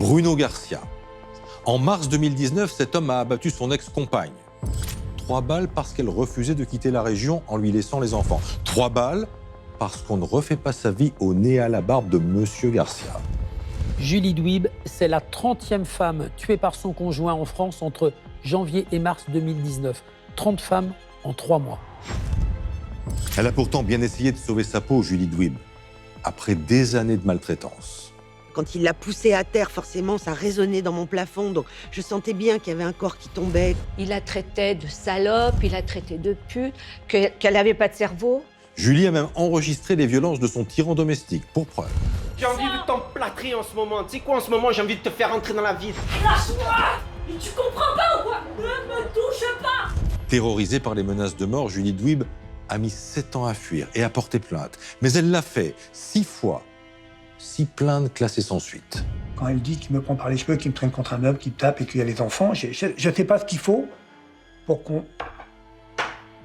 Bruno Garcia. En mars 2019, cet homme a abattu son ex-compagne. 3 balles parce qu'elle refusait de quitter la région en lui laissant les enfants. 3 balles parce qu'on ne refait pas sa vie au nez à la barbe de Monsieur Garcia. Julie Douib, c'est la 30e femme tuée par son conjoint en France entre janvier et mars 2019. 30 femmes en 3 mois. Elle a pourtant bien essayé de sauver sa peau, Julie Douib, après des années de maltraitance. Quand il l'a poussée à terre, forcément, ça résonnait dans mon plafond, donc je sentais bien qu'il y avait un corps qui tombait. Il la traitait de salope, il la traitait de pute, qu'elle n'avait pas de cerveau. Julie a même enregistré les violences de son tyran domestique, pour preuve. J'ai envie de t'emplâtrer en ce moment. Tu sais quoi, en ce moment, j'ai envie de te faire entrer dans la vie. Lâche-moi! Mais tu comprends pas ou quoi? Ne me touche pas! Terrorisée par les menaces de mort, Julie Douib a mis 7 ans à fuir et à porter plainte. Mais elle l'a fait 6 fois. 6 plaintes classées sans suite. Quand elle dit qu'il me prend par les cheveux, qu'il me traîne contre un meuble, qu'il me tape et qu'il y a les enfants, je ne sais pas ce qu'il faut pour qu'on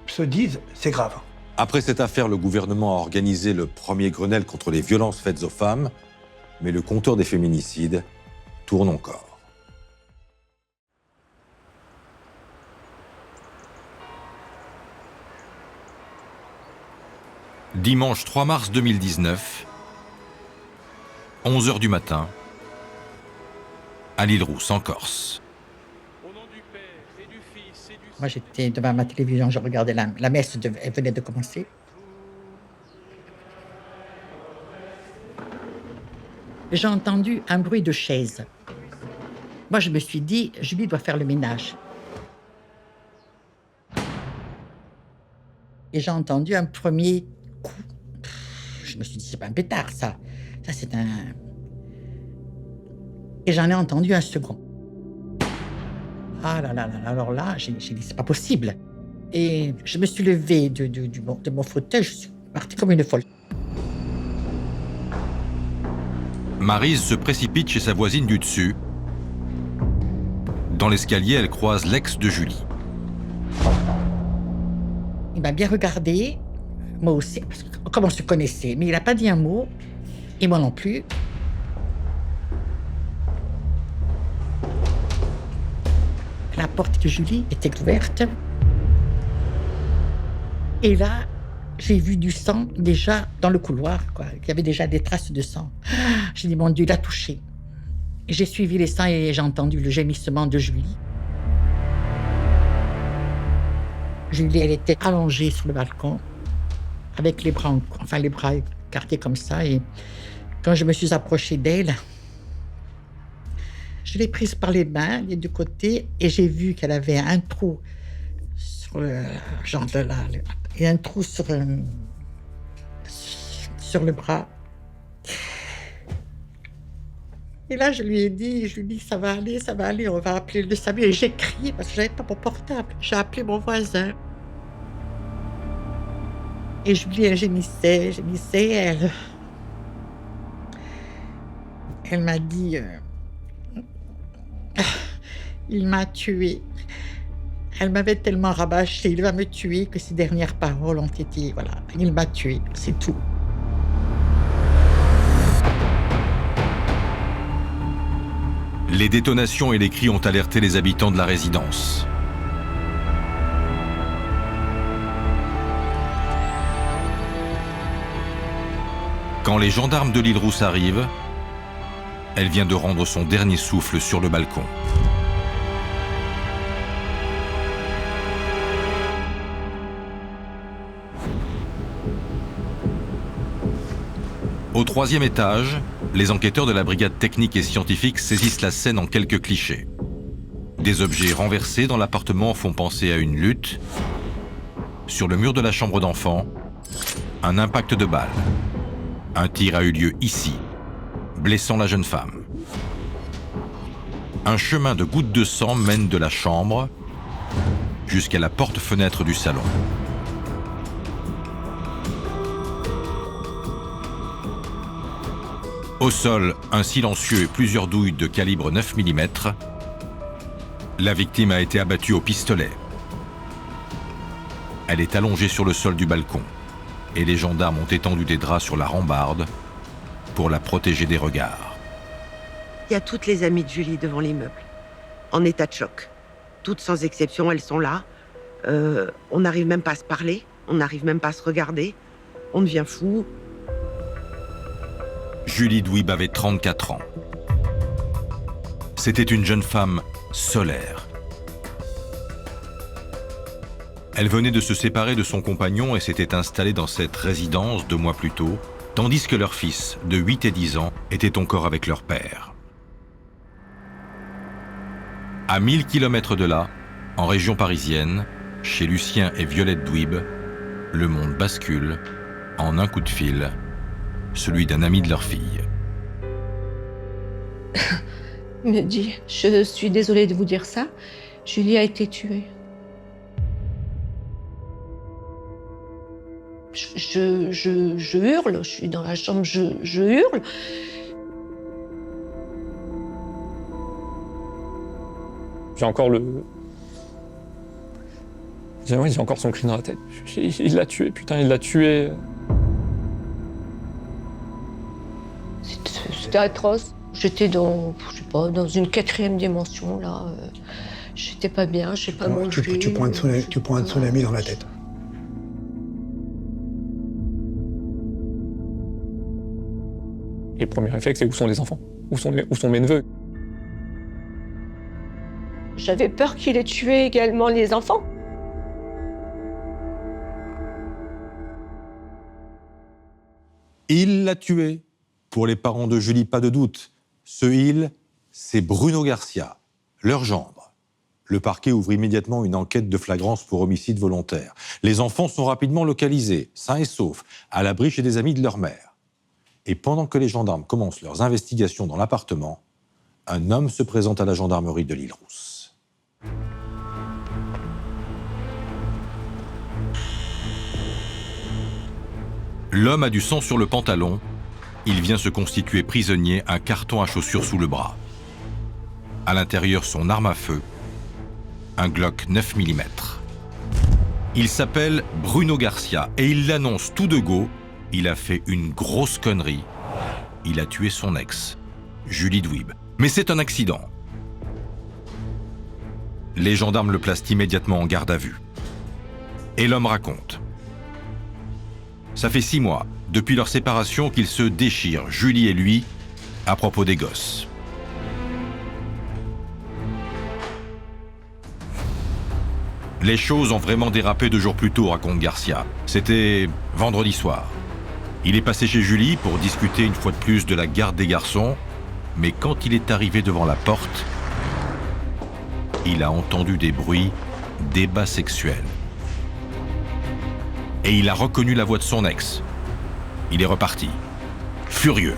se dise c'est grave. Après cette affaire, le gouvernement a organisé le premier Grenelle contre les violences faites aux femmes, mais le compteur des féminicides tourne encore. Dimanche 3 mars 2019, 11h du matin, à l'Île-Rousse, en Corse. Moi, j'étais devant ma télévision, je regardais la messe, elle venait de commencer. J'ai entendu un bruit de chaise. Moi, je me suis dit, Julie doit faire le ménage. Et j'ai entendu un premier coup. Je me suis dit, c'est pas un pétard, ça. Ça, c'est un... Et j'en ai entendu un second. Ah là là là, alors là, j'ai dit, c'est pas possible. Et je me suis levée de mon fauteuil, je suis partie comme une folle. Maryse se précipite chez sa voisine du dessus. Dans l'escalier, elle croise l'ex de Julie. Il m'a bien regardé, moi aussi, parce que, comme on se connaissait, mais il n'a pas dit un mot, et moi non plus. La porte de Julie était ouverte. Et là, j'ai vu du sang déjà dans le couloir, quoi. Il y avait déjà des traces de sang. J'ai dit, mon Dieu, il a touché. Et j'ai suivi les sangs et j'ai entendu le gémissement de Julie. Julie, elle était allongée sur le balcon, avec les bras écartés comme ça. Et quand je me suis approchée d'elle, je l'ai prise par les mains, les deux côtés, et j'ai vu qu'elle avait un trou sur le genre de là, et un trou sur le bras. Et là, je lui ai dit, ça va aller, on va appeler le SAMU. Et j'ai crié parce que je n'avais pas mon portable. J'ai appelé mon voisin. Et Julie, elle gémissait, elle m'a dit, il m'a tuée. Elle m'avait tellement rabâché, il va me tuer, que ses dernières paroles ont été, voilà, il m'a tuée, c'est tout. Les détonations et les cris ont alerté les habitants de la résidence. Quand les gendarmes de l'Île-Rousse arrivent, elle vient de rendre son dernier souffle sur le balcon. Au 3e étage, les enquêteurs de la brigade technique et scientifique saisissent la scène en quelques clichés. Des objets renversés dans l'appartement font penser à une lutte. Sur le mur de la chambre d'enfant, un impact de balle. Un tir a eu lieu ici, blessant la jeune femme. Un chemin de gouttes de sang mène de la chambre jusqu'à la porte-fenêtre du salon. Au sol, un silencieux et plusieurs douilles de calibre 9 mm. La victime a été abattue au pistolet. Elle est allongée sur le sol du balcon et les gendarmes ont étendu des draps sur la rambarde pour la protéger des regards. Il y a toutes les amies de Julie devant l'immeuble, en état de choc. Toutes sans exception, elles sont là. On n'arrive même pas à se parler, on n'arrive même pas à se regarder. On devient fou. Julie Dwib avait 34 ans. C'était une jeune femme solaire. Elle venait de se séparer de son compagnon et s'était installée dans cette résidence 2 mois plus tôt, tandis que leurs fils, de 8 et 10 ans, étaient encore avec leur père. À 1000 km de là, en région parisienne, chez Lucien et Violette Dwib, le monde bascule en un coup de fil, celui d'un ami de leur fille. Il me dit, je suis désolée de vous dire ça, Julie a été tuée. Je hurle, je suis dans la chambre, je hurle. J'ai encore j'ai encore son cri dans la tête. Il l'a tué, putain, il l'a tué. C'était atroce. J'étais dans, je sais pas, dans une 4e dimension, là. J'étais pas bien, j'ai pas mangé. Tu prends un tsunami dans la tête. Et le premier réflexe, c'est où sont les enfants? Où sont mes neveux? J'avais peur qu'il ait tué également les enfants. Il l'a tué. Pour les parents de Julie, pas de doute. Ce il, c'est Bruno Garcia, leur gendre. Le parquet ouvre immédiatement une enquête de flagrance pour homicide volontaire. Les enfants sont rapidement localisés, sains et saufs, à l'abri chez des amis de leur mère. Et pendant que les gendarmes commencent leurs investigations dans l'appartement, un homme se présente à la gendarmerie de l'Île-Rousse. L'homme a du sang sur le pantalon. Il vient se constituer prisonnier, un carton à chaussures sous le bras. À l'intérieur, son arme à feu, un Glock 9 mm. Il s'appelle Bruno Garcia et il l'annonce tout de go. Il a fait une grosse connerie. Il a tué son ex, Julie Dwib. Mais c'est un accident. Les gendarmes le placent immédiatement en garde à vue. Et l'homme raconte. Ça fait 6 mois, depuis leur séparation, qu'ils se déchirent, Julie et lui, à propos des gosses. Les choses ont vraiment dérapé 2 jours plus tôt, raconte Garcia. C'était vendredi soir. Il est passé chez Julie pour discuter une fois de plus de la garde des garçons, mais quand il est arrivé devant la porte, il a entendu des bruits débats sexuels. Et il a reconnu la voix de son ex. Il est reparti, furieux.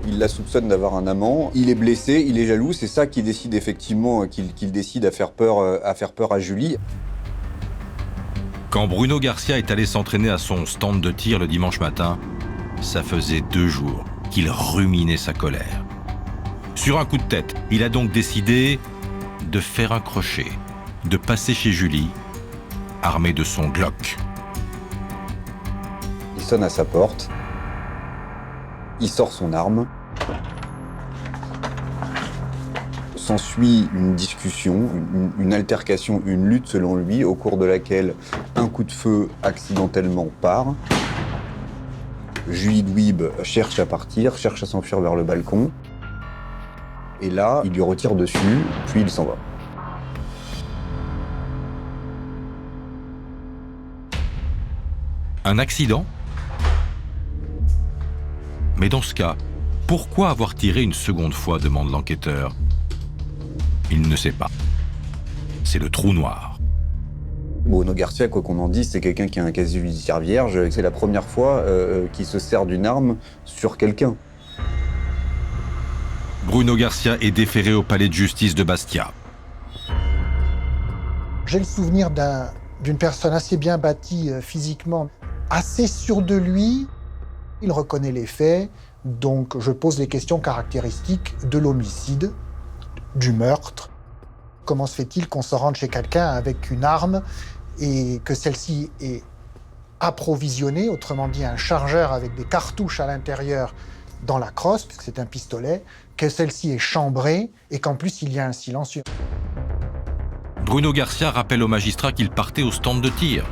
Il la soupçonne d'avoir un amant, il est blessé, il est jaloux, c'est ça qui décide effectivement, qu'il décide à faire peur à Julie. Quand Bruno Garcia est allé s'entraîner à son stand de tir le dimanche matin, ça faisait 2 jours qu'il ruminait sa colère. Sur un coup de tête, il a donc décidé de faire un crochet, de passer chez Julie, armé de son Glock. Il sonne à sa porte, il sort son arme. S'ensuit une discussion, une altercation, une lutte selon lui, au cours de laquelle un coup de feu accidentellement part. Julie Dwib cherche à partir, cherche à s'enfuir vers le balcon. Et là, il lui retire dessus, puis il s'en va. Un accident ? Mais dans ce cas, pourquoi avoir tiré une seconde fois, demande l'enquêteur. Il ne sait pas. C'est le trou noir. Bruno Garcia, quoi qu'on en dise, c'est quelqu'un qui a un casier judiciaire vierge. C'est la première fois qu'il se sert d'une arme sur quelqu'un. Bruno Garcia est déféré au palais de justice de Bastia. J'ai le souvenir d'une personne assez bien bâtie physiquement, assez sûre de lui. Il reconnaît les faits, donc je pose les questions caractéristiques de l'homicide, du meurtre. Comment se fait-il qu'on se rende chez quelqu'un avec une arme et que celle-ci est approvisionnée, autrement dit un chargeur avec des cartouches à l'intérieur dans la crosse, puisque c'est un pistolet, que celle-ci est chambrée et qu'en plus il y a un silencieux. Bruno Garcia rappelle au magistrat qu'il partait au stand de tir.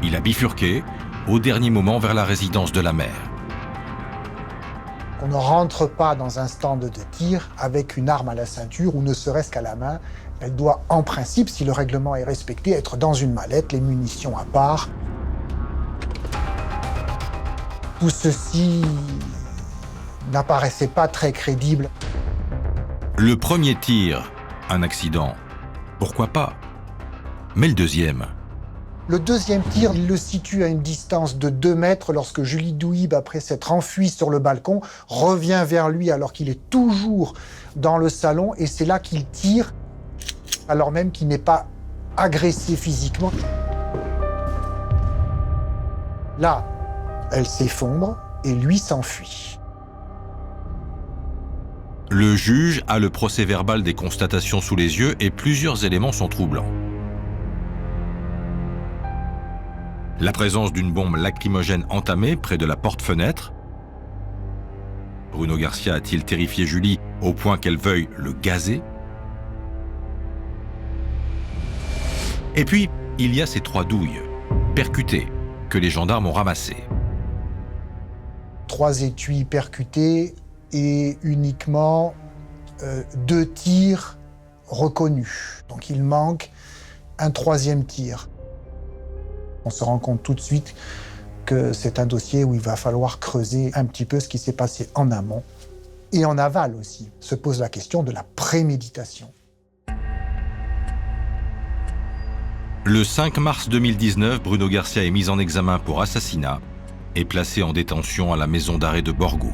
Il a bifurqué, au dernier moment, vers la résidence de la mère. On ne rentre pas dans un stand de tir avec une arme à la ceinture ou ne serait-ce qu'à la main. Elle doit, en principe, si le règlement est respecté, être dans une mallette, les munitions à part. Tout ceci n'apparaissait pas très crédible. Le premier tir, un accident. Pourquoi pas? Mais le deuxième... Le deuxième tir, il le situe à une distance de 2 mètres lorsque Julie Douib, après s'être enfuie sur le balcon, revient vers lui alors qu'il est toujours dans le salon et c'est là qu'il tire, alors même qu'il n'est pas agressé physiquement. Là, elle s'effondre et lui s'enfuit. Le juge a le procès-verbal des constatations sous les yeux et plusieurs éléments sont troublants. La présence d'une bombe lacrymogène entamée près de la porte-fenêtre. Bruno Garcia a-t-il terrifié Julie au point qu'elle veuille le gazer? Et puis, il y a ces 3 douilles, percutées, que les gendarmes ont ramassées. 3 étuis percutés et uniquement 2 tirs reconnus. Donc il manque un 3e tir. On se rend compte tout de suite que c'est un dossier où il va falloir creuser un petit peu ce qui s'est passé en amont et en aval aussi. Se pose la question de la préméditation. Le 5 mars 2019, Bruno Garcia est mis en examen pour assassinat et placé en détention à la maison d'arrêt de Borgo.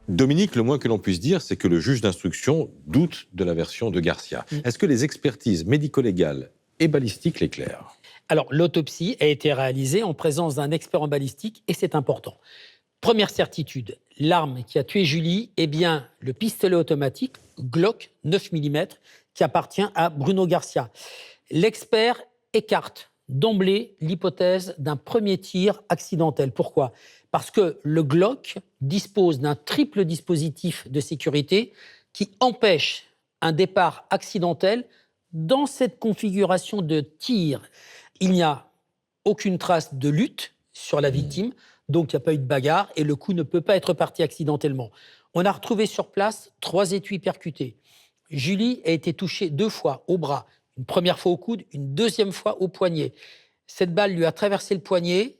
Dominique, le moins que l'on puisse dire, c'est que le juge d'instruction doute de la version de Garcia. Est-ce que les expertises médico-légales et balistiques l'éclairent? Alors, l'autopsie a été réalisée en présence d'un expert en balistique et c'est important. Première certitude, l'arme qui a tué Julie est bien le pistolet automatique Glock 9 mm qui appartient à Bruno Garcia. L'expert écarte d'emblée l'hypothèse d'un premier tir accidentel. Pourquoi ? Parce que le Glock dispose d'un triple dispositif de sécurité qui empêche un départ accidentel dans cette configuration de tir. Il n'y a aucune trace de lutte sur la victime, donc il n'y a pas eu de bagarre et le coup ne peut pas être parti accidentellement. On a retrouvé sur place 3 étuis percutés. Julie a été touchée 2 fois au bras, une première fois au coude, une deuxième fois au poignet. Cette balle lui a traversé le poignet,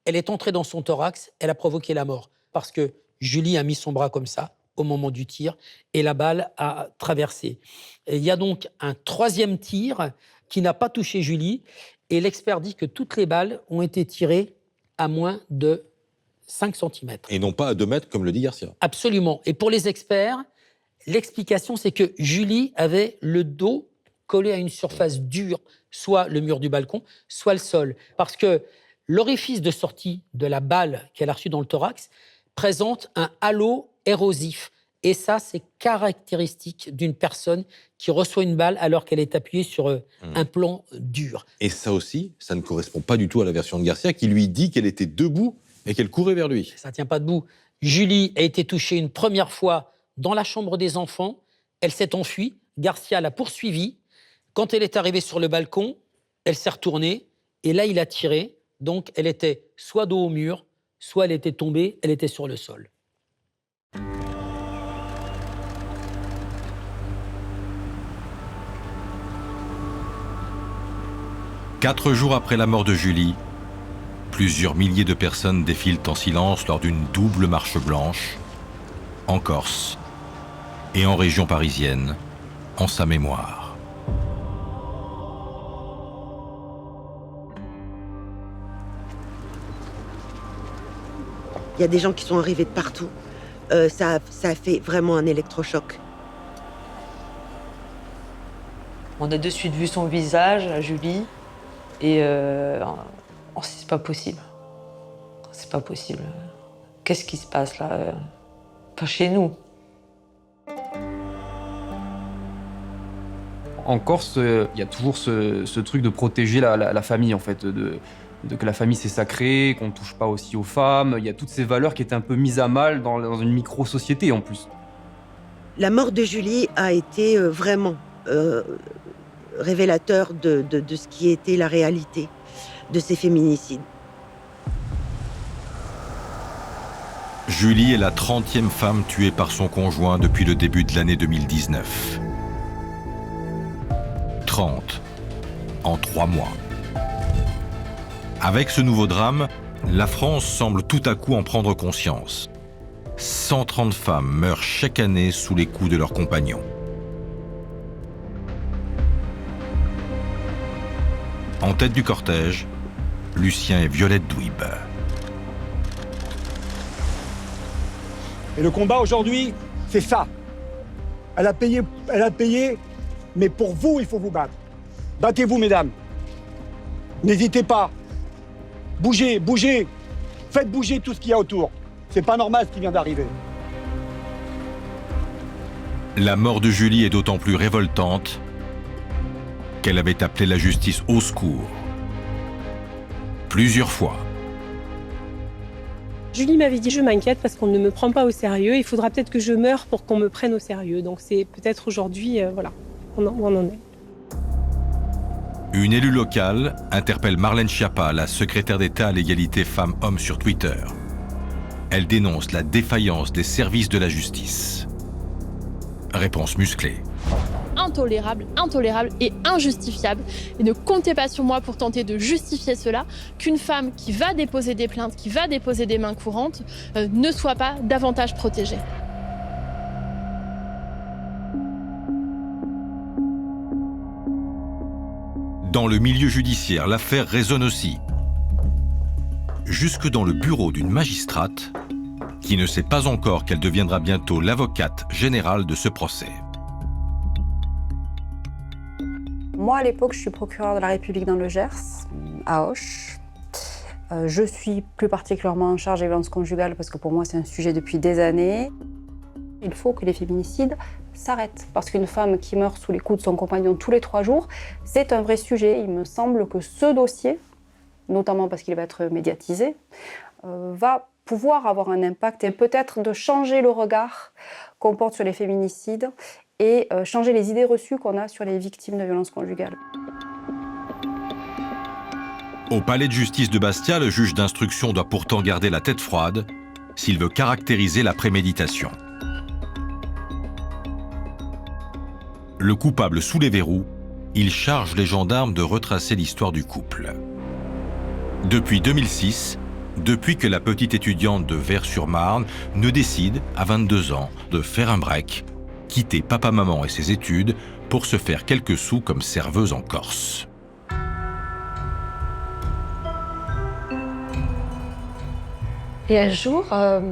elle est entrée dans son thorax, elle a provoqué la mort. Parce que Julie a mis son bras comme ça au moment du tir et la balle a traversé. Et il y a donc un 3e tir qui n'a pas touché Julie et l'expert dit que toutes les balles ont été tirées à moins de 5 cm. Et non pas à 2 mètres comme le dit Garcia. Absolument. Et pour les experts, l'explication c'est que Julie avait le dos collé à une surface dure, soit le mur du balcon, soit le sol. Parce que l'orifice de sortie de la balle qu'elle a reçue dans le thorax présente un halo érosif. Et ça, c'est caractéristique d'une personne qui reçoit une balle alors qu'elle est appuyée sur un plan dur. Et ça aussi, ça ne correspond pas du tout à la version de Garcia qui lui dit qu'elle était debout et qu'elle courait vers lui. Ça ne tient pas debout. Julie a été touchée une première fois dans la chambre des enfants. Elle s'est enfuie. Garcia l'a poursuivie. Quand elle est arrivée sur le balcon, elle s'est retournée et là, il a tiré. Donc, elle était soit dos au mur, soit elle était tombée, elle était sur le sol. Quatre jours après la mort de Julie, plusieurs milliers de personnes défilent en silence lors d'une double marche blanche, en Corse et en région parisienne, en sa mémoire. Il y a des gens qui sont arrivés de partout. Ça a fait vraiment un électrochoc. On a de suite vu son visage, à Julie, et c'est pas possible. C'est pas possible. Qu'est-ce qui se passe là? Pas chez nous. En Corse, il y a toujours ce truc de protéger la famille, en fait, que la famille c'est sacré, qu'on ne touche pas aussi aux femmes. Il y a toutes ces valeurs qui étaient un peu mises à mal dans une micro-société en plus. La mort de Julie a été vraiment révélateur de ce qui était la réalité de ces féminicides. Julie est la 30e femme tuée par son conjoint depuis le début de l'année 2019. 30 en 3 mois. Avec ce nouveau drame, la France semble tout à coup en prendre conscience. 130 femmes meurent chaque année sous les coups de leurs compagnons. En tête du cortège, Lucien et Violette Douib. Et le combat aujourd'hui, c'est ça. Elle a payé, mais pour vous, il faut vous battre. Battez-vous, mesdames. N'hésitez pas. Bougez, bougez. Faites bouger tout ce qu'il y a autour. C'est pas normal ce qui vient d'arriver. La mort de Julie est d'autant plus révoltante qu'elle avait appelé la justice au secours. Plusieurs fois. Julie m'avait dit « Je m'inquiète parce qu'on ne me prend pas au sérieux. Il faudra peut-être que je meure pour qu'on me prenne au sérieux. » Donc c'est peut-être aujourd'hui, voilà, où on en est. Une élue locale interpelle Marlène Schiappa, la secrétaire d'État à l'égalité femmes-hommes sur Twitter. Elle dénonce la défaillance des services de la justice. Réponse musclée. Intolérable, intolérable et injustifiable. Et ne comptez pas sur moi pour tenter de justifier cela, qu'une femme qui va déposer des plaintes, qui va déposer des mains courantes, ne soit pas davantage protégée. Dans le milieu judiciaire, l'affaire résonne aussi. Jusque dans le bureau d'une magistrate qui ne sait pas encore qu'elle deviendra bientôt l'avocate générale de ce procès. Moi, à l'époque, je suis procureure de la République dans le Gers, à Auch. Je suis plus particulièrement en charge des violences conjugales parce que pour moi, c'est un sujet depuis des années. Il faut que les féminicides s'arrêtent parce qu'une femme qui meurt sous les coups de son compagnon tous les 3 jours, c'est un vrai sujet. Il me semble que ce dossier, notamment parce qu'il va être médiatisé, va pouvoir avoir un impact et peut-être de changer le regard qu'on porte sur les féminicides et changer les idées reçues qu'on a sur les victimes de violences conjugales. Au palais de justice de Bastia, le juge d'instruction doit pourtant garder la tête froide s'il veut caractériser la préméditation. Le coupable sous les verrous, il charge les gendarmes de retracer l'histoire du couple. Depuis 2006, depuis que la petite étudiante de Vers-sur-Marne ne décide, à 22 ans, de faire un break, quitter papa-maman et ses études pour se faire quelques sous comme serveuse en Corse. Et un jour, en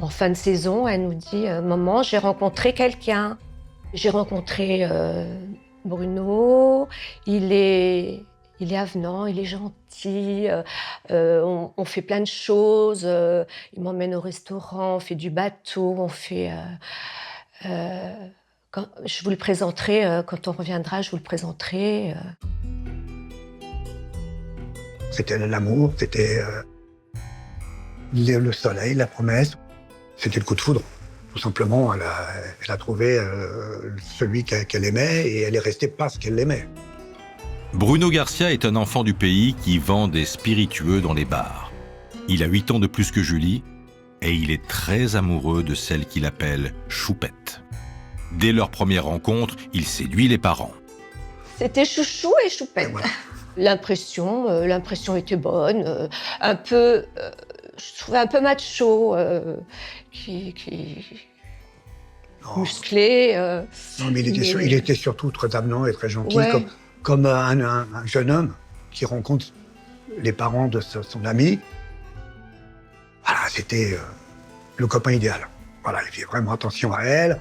fin de saison, elle nous dit « Maman, j'ai rencontré quelqu'un. J'ai rencontré Bruno, il est avenant, il est gentil, on fait plein de choses, il m'emmène au restaurant, on fait du bateau, on fait... je vous le présenterai, quand on reviendra, je vous le présenterai. C'était l'amour, c'était le soleil, la promesse. C'était le coup de foudre. Tout simplement, elle a trouvé celui qu'elle aimait et elle est restée parce qu'elle l'aimait. Bruno Garcia est un enfant du pays qui vend des spiritueux dans les bars. Il a 8 ans de plus que Julie et il est très amoureux de celle qu'il appelle Choupette. Dès leur première rencontre, il séduit les parents. C'était Chouchou et Choupette. Voilà. L'impression était bonne, un peu... je trouvais un peu macho, musclé. Non, mais il était surtout très avenant et très gentil, ouais. comme un jeune homme qui rencontre les parents de son ami. Voilà, c'était le copain idéal. Voilà, il fait vraiment attention à elle,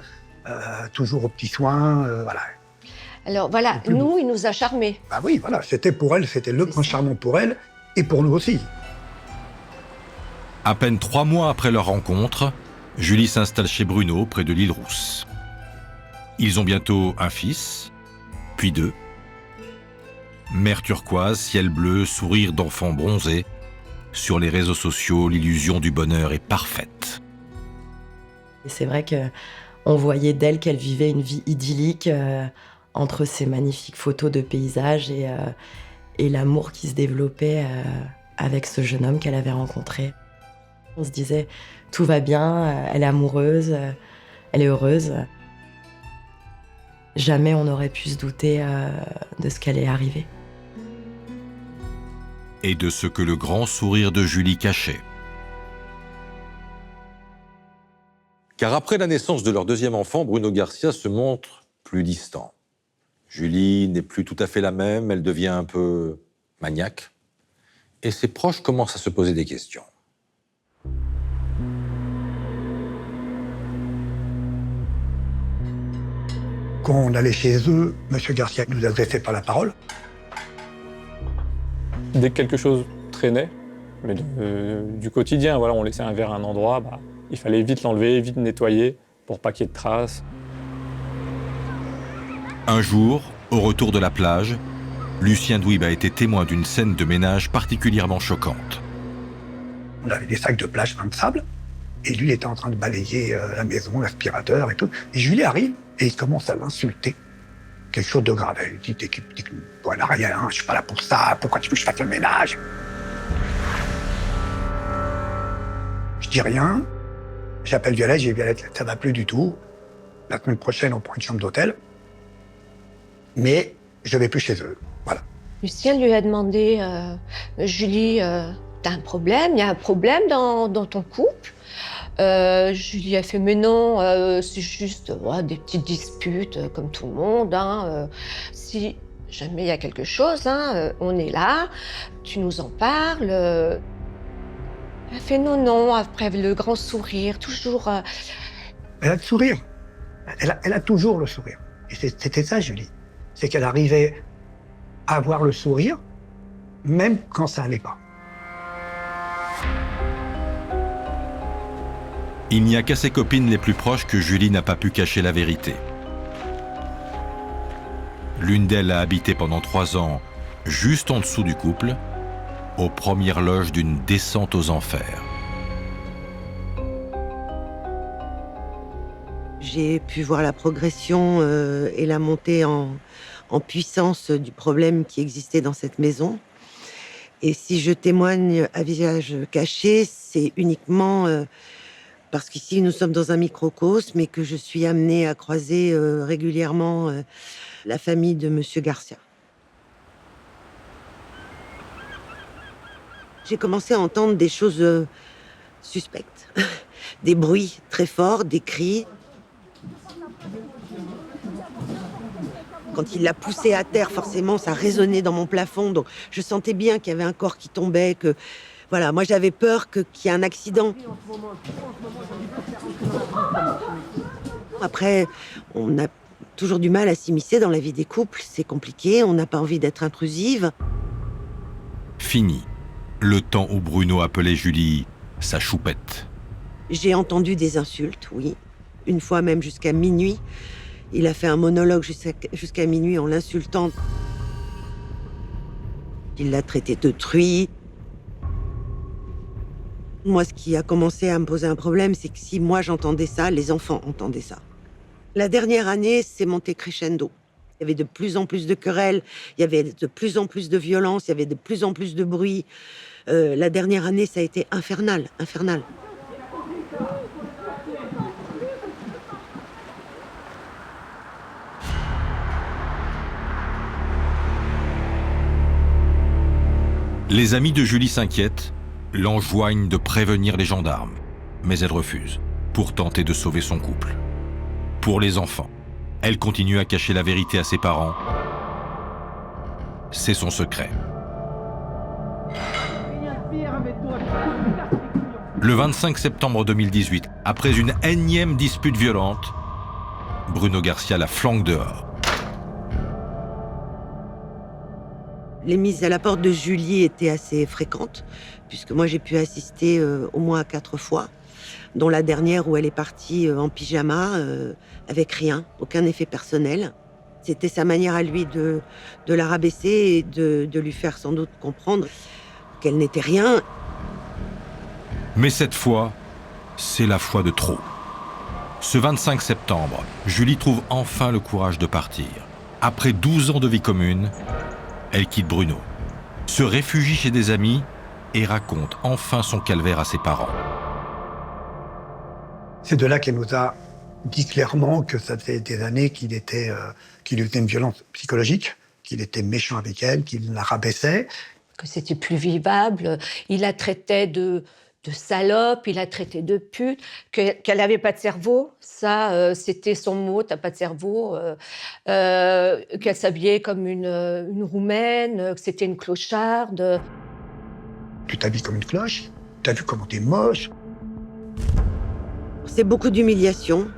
toujours aux petits soins, voilà. Alors voilà, nous, il nous a charmés. Bah oui, voilà, c'était pour elle, c'était le prince charmant pour elle et pour nous aussi. À peine 3 mois après leur rencontre, Julie s'installe chez Bruno, près de l'île Rousse. Ils ont bientôt un fils, puis 2. Mer turquoise, ciel bleu, sourire d'enfant bronzé. Sur les réseaux sociaux, l'illusion du bonheur est parfaite. Et c'est vrai qu'on voyait d'elle qu'elle vivait une vie idyllique entre ces magnifiques photos de paysages et l'amour qui se développait avec ce jeune homme qu'elle avait rencontré. On se disait, tout va bien, elle est amoureuse, elle est heureuse. Jamais on n'aurait pu se douter de ce qu'elle est arrivée. Et de ce que le grand sourire de Julie cachait. Car après la naissance de leur deuxième enfant, Bruno Garcia se montre plus distant. Julie n'est plus tout à fait la même, elle devient un peu maniaque. Et ses proches commencent à se poser des questions. Quand on allait chez eux, M. Garcia nous adressait pas la parole. Dès que quelque chose traînait, mais du quotidien, voilà, on laissait un verre à un endroit, il fallait vite l'enlever, vite nettoyer pour pas qu'il y ait de traces. Un jour, au retour de la plage, Lucien Douib a été témoin d'une scène de ménage particulièrement choquante. On avait des sacs de plage pleins de sable, et lui il était en train de balayer la maison, l'aspirateur et tout. Et Julie arrive et il commence à l'insulter. Quelque chose de grave. Elle dit, voilà, rien, hein, je suis pas là pour ça, pourquoi tu veux que je fasse le ménage? Je dis rien, j'appelle Violette, j'ai dit, Violette, ça va plus du tout. La semaine prochaine, on prend une chambre d'hôtel, mais je vais plus chez eux, voilà. Lucien lui a demandé, Julie, t'as un problème, il y a un problème dans ton couple? Julie a fait, mais non, c'est juste des petites disputes comme tout le monde. Hein, si jamais il y a quelque chose, hein, on est là, tu nous en parles. Elle a fait non, après le grand sourire, toujours... Elle a le sourire. Elle a toujours le sourire. Et c'était ça, Julie. C'est qu'elle arrivait à avoir le sourire, même quand ça allait pas. Il n'y a qu'à ses copines les plus proches que Julie n'a pas pu cacher la vérité. L'une d'elles a habité pendant 3 ans juste en dessous du couple, aux premières loges d'une descente aux enfers. J'ai pu voir la progression et la montée en puissance du problème qui existait dans cette maison. Et si je témoigne à visage caché, c'est uniquement... parce qu'ici, nous sommes dans un microcosme et que je suis amenée à croiser régulièrement la famille de M. Garcia. J'ai commencé à entendre des choses suspectes. Des bruits très forts, des cris. Quand il l'a poussée à terre, forcément, ça résonnait dans mon plafond. Donc, je sentais bien qu'il y avait un corps qui tombait, que... Voilà, moi j'avais peur qu'il y ait un accident. Après, on a toujours du mal à s'immiscer dans la vie des couples, c'est compliqué, on n'a pas envie d'être intrusive. Fini. Le temps où Bruno appelait Julie sa choupette. J'ai entendu des insultes, oui. Une fois même jusqu'à minuit. Il a fait un monologue jusqu'à minuit en l'insultant. Il l'a traité de truie. Moi, ce qui a commencé à me poser un problème, c'est que si moi j'entendais ça, les enfants entendaient ça. La dernière année, c'est monté crescendo. Il y avait de plus en plus de querelles, il y avait de plus en plus de violence, il y avait de plus en plus de bruit. La dernière année, ça a été infernal. Les amis de Julie s'inquiètent, l'enjoignent de prévenir les gendarmes. Mais elle refuse, pour tenter de sauver son couple. Pour les enfants, elle continue à cacher la vérité à ses parents. C'est son secret. Le 25 septembre 2018, après une énième dispute violente, Bruno Garcia la flanque dehors. Les mises à la porte de Julie étaient assez fréquentes, puisque moi j'ai pu assister au moins 4 fois, dont la dernière où elle est partie en pyjama, avec rien, aucun effet personnel. C'était sa manière à lui de la rabaisser et de lui faire sans doute comprendre qu'elle n'était rien. Mais cette fois, c'est la fois de trop. Ce 25 septembre, Julie trouve enfin le courage de partir. Après 12 ans de vie commune, elle quitte Bruno, se réfugie chez des amis et raconte enfin son calvaire à ses parents. C'est de là qu'elle nous a dit clairement que ça faisait des années qu'il lui faisait une violence psychologique, qu'il était méchant avec elle, qu'il la rabaissait. Que c'était plus vivable. Il la traitait de salope, il la traitait de pute, qu'elle n'avait pas de cerveau. Ça, c'était son mot, t'as pas de cerveau. Qu'elle s'habillait comme une roumaine, que c'était une clocharde. Tu t'habilles comme une cloche, t'as vu comment t'es moche. C'est beaucoup d'humiliation,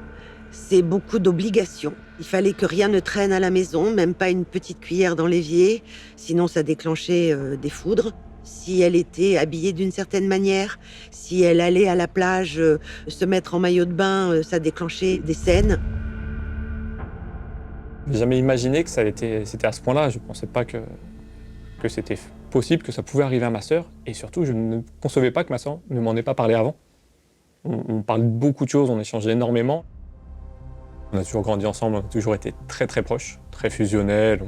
c'est beaucoup d'obligations. Il fallait que rien ne traîne à la maison, même pas une petite cuillère dans l'évier, sinon ça déclenchait des foudres. Si elle était habillée d'une certaine manière, si elle allait à la plage se mettre en maillot de bain, ça déclenchait des scènes. J'ai jamais imaginé que c'était à ce point-là. Je ne pensais pas que c'était possible, que ça pouvait arriver à ma sœur. Et surtout, je ne concevais pas que ma sœur ne m'en ait pas parlé avant. On parle de beaucoup de choses, on échange énormément. On a toujours grandi ensemble, on a toujours été très très proches, très fusionnels.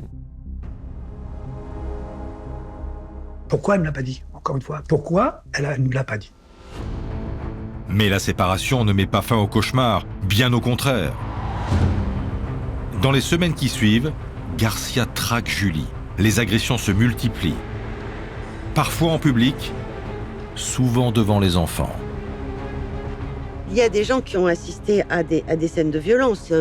Pourquoi elle ne l'a pas dit? Encore une fois, pourquoi elle ne nous l'a pas dit? Mais la séparation ne met pas fin au cauchemar, bien au contraire. Dans les semaines qui suivent, Garcia traque Julie. Les agressions se multiplient. Parfois en public, souvent devant les enfants. Il y a des gens qui ont assisté à des scènes de violence.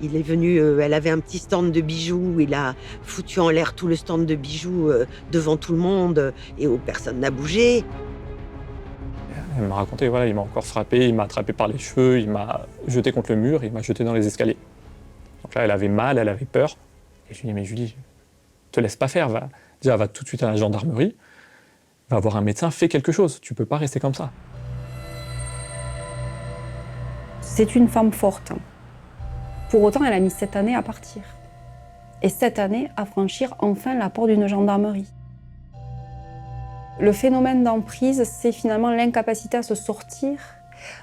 Il est venu, elle avait un petit stand de bijoux, il a foutu en l'air tout le stand de bijoux devant tout le monde et où personne n'a bougé. Elle m'a raconté, voilà, il m'a encore frappé, il m'a attrapé par les cheveux, il m'a jeté contre le mur, il m'a jeté dans les escaliers. Donc là, elle avait mal, elle avait peur. Et je lui ai dit, mais Julie, te laisse pas faire, va tout de suite à la gendarmerie, va voir un médecin, fais quelque chose, tu peux pas rester comme ça. C'est une femme forte. Pour autant, elle a mis 7 années à partir. Et 7 années à franchir enfin la porte d'une gendarmerie. Le phénomène d'emprise, c'est finalement l'incapacité à se sortir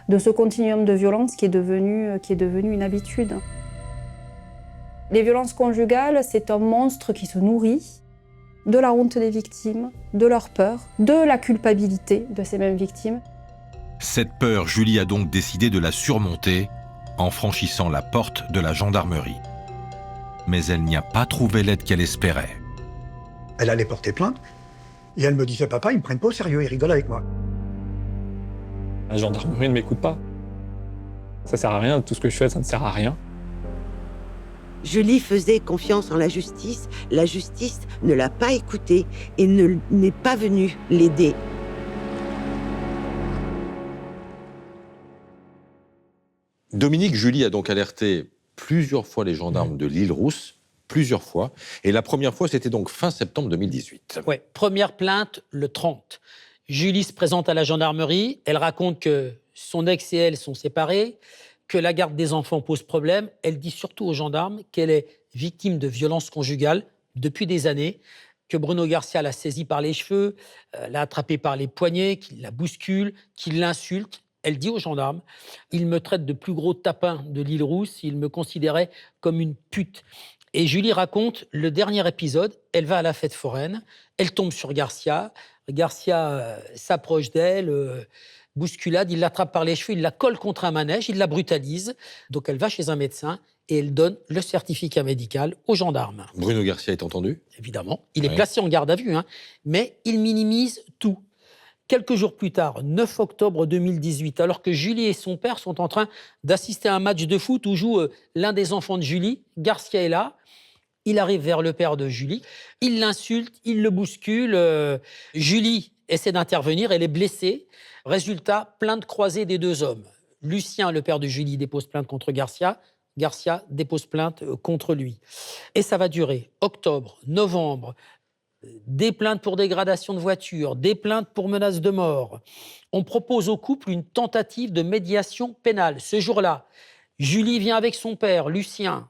de ce continuum de violence qui est devenu une habitude. Les violences conjugales, c'est un monstre qui se nourrit de la honte des victimes, de leur peur, de la culpabilité de ces mêmes victimes. Cette peur, Julie a donc décidé de la surmonter en franchissant la porte de la gendarmerie. Mais elle n'y a pas trouvé l'aide qu'elle espérait. Elle allait porter plainte et elle me disait, papa, ils me prennent pas au sérieux, ils rigolent avec moi. La gendarmerie ne m'écoute pas. Ça sert à rien, tout ce que je fais, ça ne sert à rien. Julie faisait confiance en la justice ne l'a pas écoutée et n'est pas venue l'aider. Dominique Julie a donc alerté plusieurs fois les gendarmes de l'Île-Rousse, plusieurs fois. Et la première fois, c'était donc fin septembre 2018. Oui, première plainte le 30. Julie se présente à la gendarmerie. Elle raconte que son ex et elle sont séparés, que la garde des enfants pose problème. Elle dit surtout aux gendarmes qu'elle est victime de violences conjugales depuis des années, que Bruno Garcia l'a saisie par les cheveux, l'a attrapée par les poignets, qu'il la bouscule, qu'il l'insulte. Elle dit aux gendarmes « Il me traite de plus gros tapin de l'Île-Rousse, il me considérait comme une pute ». Et Julie raconte le dernier épisode. Elle va à la fête foraine, elle tombe sur Garcia. Garcia s'approche d'elle, bousculade, il l'attrape par les cheveux, il la colle contre un manège, il la brutalise. Donc elle va chez un médecin et elle donne le certificat médical aux gendarmes. Bruno Garcia est entendu? Évidemment. Il est placé en garde à vue, mais il minimise tout. Quelques jours plus tard, 9 octobre 2018, alors que Julie et son père sont en train d'assister à un match de foot où joue l'un des enfants de Julie, Garcia est là. Il arrive vers le père de Julie, il l'insulte, il le bouscule. Julie essaie d'intervenir, elle est blessée. Résultat, plainte croisée des deux hommes. Lucien, le père de Julie, dépose plainte contre Garcia. Garcia dépose plainte contre lui. Et ça va durer. Octobre, novembre, des plaintes pour dégradation de voiture, des plaintes pour menace de mort. On propose au couple une tentative de médiation pénale. Ce jour-là, Julie vient avec son père, Lucien.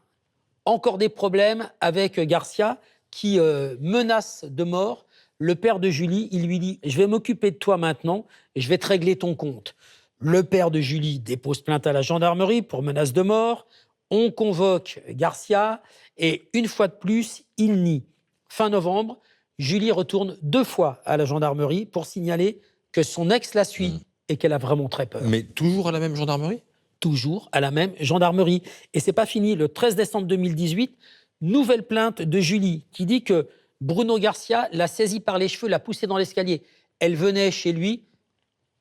Encore des problèmes avec Garcia qui menace de mort le père de Julie. Il lui dit « Je vais m'occuper de toi maintenant et je vais te régler ton compte ». Le père de Julie dépose plainte à la gendarmerie pour menace de mort. On convoque Garcia et une fois de plus, il nie. Fin novembre, Julie retourne 2 fois à la gendarmerie pour signaler que son ex la suit et qu'elle a vraiment très peur. Mais toujours à la même gendarmerie ? Toujours à la même gendarmerie. Et c'est pas fini. Le 13 décembre 2018, nouvelle plainte de Julie qui dit que Bruno Garcia l'a saisie par les cheveux, l'a poussée dans l'escalier. Elle venait chez lui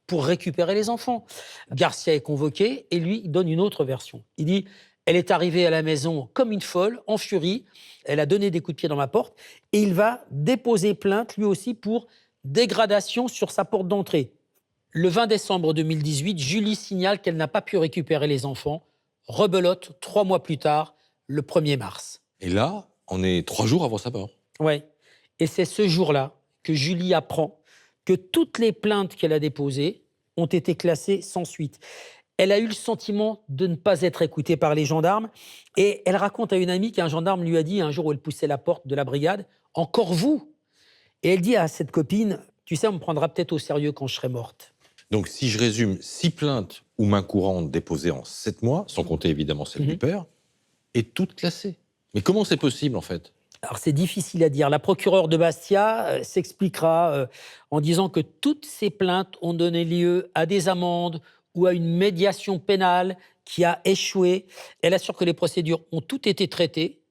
pour récupérer les enfants. Garcia est convoqué et lui il donne une autre version. Il dit « Elle est arrivée à la maison comme une folle, en furie. Elle a donné des coups de pied dans ma porte. » Et il va déposer plainte lui aussi pour dégradation sur sa porte d'entrée. Le 20 décembre 2018, Julie signale qu'elle n'a pas pu récupérer les enfants. Rebelote 3 mois plus tard, le 1er mars. Et là, on est 3 jours avant sa mort. Oui. Et c'est ce jour-là que Julie apprend que toutes les plaintes qu'elle a déposées ont été classées sans suite. Elle a eu le sentiment de ne pas être écoutée par les gendarmes. Et elle raconte à une amie qu'un gendarme lui a dit, un jour où elle poussait la porte de la brigade, « Encore vous ?» Et elle dit à cette copine, « Tu sais, on me prendra peut-être au sérieux quand je serai morte. » Donc, si je résume, 6 plaintes ou mains courantes déposées en 7 mois, sans compter évidemment celle du père, et toutes classées. Mais comment c'est possible, en fait ? Alors, c'est difficile à dire. La procureure de Bastia s'expliquera en disant que toutes ces plaintes ont donné lieu à des amendes ou à une médiation pénale qui a échoué. Elle assure que les procédures ont toutes été traitées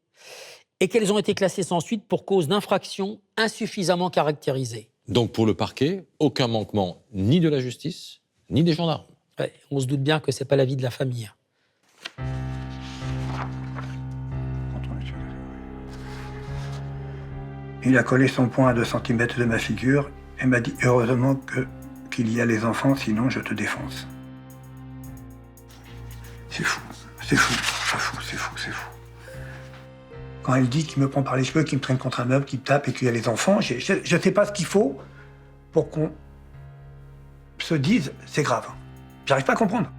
et qu'elles ont été classées sans suite pour cause d'infraction insuffisamment caractérisée. Donc, pour le parquet, aucun manquement ni de la justice, ni des gendarmes. Ouais, on se doute bien que ce n'est pas l'avis de la famille. Il a collé son poing à 2 cm de ma figure et m'a dit « Heureusement qu'il y a les enfants, sinon je te défonce. » C'est fou, c'est fou, c'est fou, c'est fou, c'est fou. Quand elle dit qu'il me prend par les cheveux, qu'il me traîne contre un meuble, qu'il me tape et qu'il y a les enfants, je ne sais pas ce qu'il faut pour qu'on se dise « c'est grave ». J'arrive pas à comprendre.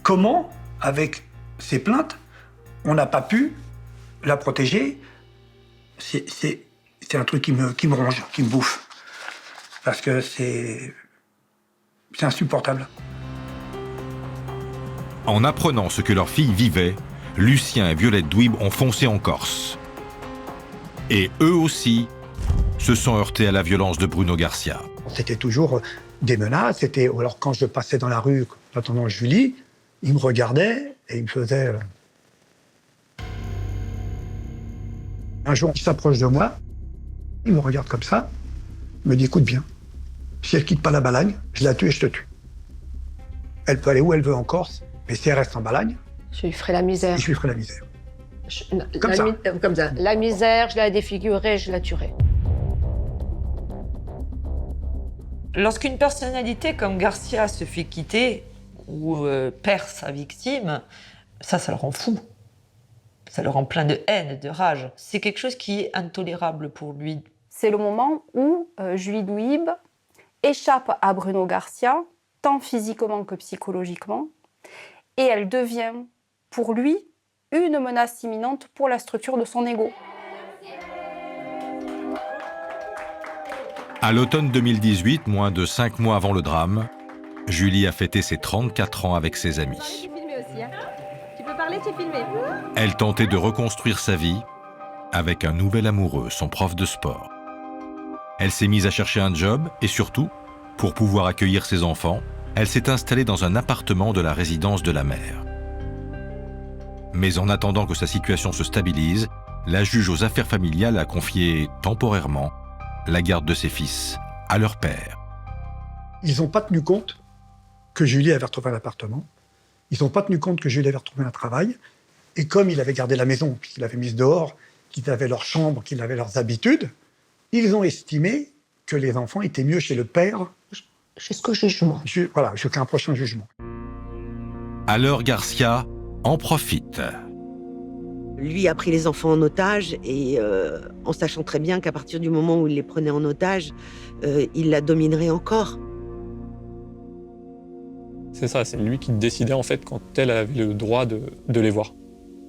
Comment, avec ces plaintes, on n'a pas pu la protéger ? C'est un truc qui me ronge, qui me bouffe. Parce que c'est insupportable. En apprenant ce que leur fille vivait, Lucien et Violette Douib ont foncé en Corse. Et eux aussi se sont heurtés à la violence de Bruno Garcia. C'était toujours des menaces. Alors quand je passais dans la rue, en attendant Julie, il me regardait et il me faisait... Un jour, il s'approche de moi, il me regarde comme ça, il me dit « Écoute bien, si elle quitte pas la Balagne, je la tue et je te tue. Elle peut aller où elle veut en Corse, mais si elle reste en Balagne... Je lui ferai la misère. Je lui ferai la misère. Comme ça. La misère, je la défigurerai, je la tuerai. Lorsqu'une personnalité comme Garcia se fait quitter ou perd sa victime, ça le rend fou. Ça le rend plein de haine, de rage. C'est quelque chose qui est intolérable pour lui. C'est le moment où Julie Douib échappe à Bruno Garcia, tant physiquement que psychologiquement, et elle devient, pour lui, une menace imminente pour la structure de son ego. À l'automne 2018, moins de 5 mois avant le drame, Julie a fêté ses 34 ans avec ses amis. Elle tentait de reconstruire sa vie avec un nouvel amoureux, son prof de sport. Elle s'est mise à chercher un job et surtout, pour pouvoir accueillir ses enfants, elle s'est installée dans un appartement de la résidence de la mère. Mais en attendant que sa situation se stabilise, la juge aux affaires familiales a confié temporairement la garde de ses fils à leur père. Ils n'ont pas tenu compte que Julie avait retrouvé un appartement. Ils n'ont pas tenu compte que Julie avait retrouvé un travail. Et comme il avait gardé la maison, puisqu'il l'avait mise dehors, qu'ils avaient leur chambre, qu'ils avaient leurs habitudes, ils ont estimé que les enfants étaient mieux chez le père. Jusqu'au jugement. Voilà, jusqu'à un prochain jugement. Alors Garcia en profite. Lui a pris les enfants en otage et en sachant très bien qu'à partir du moment où il les prenait en otage, il la dominerait encore. C'est ça, c'est lui qui décidait en fait quand elle avait le droit de les voir.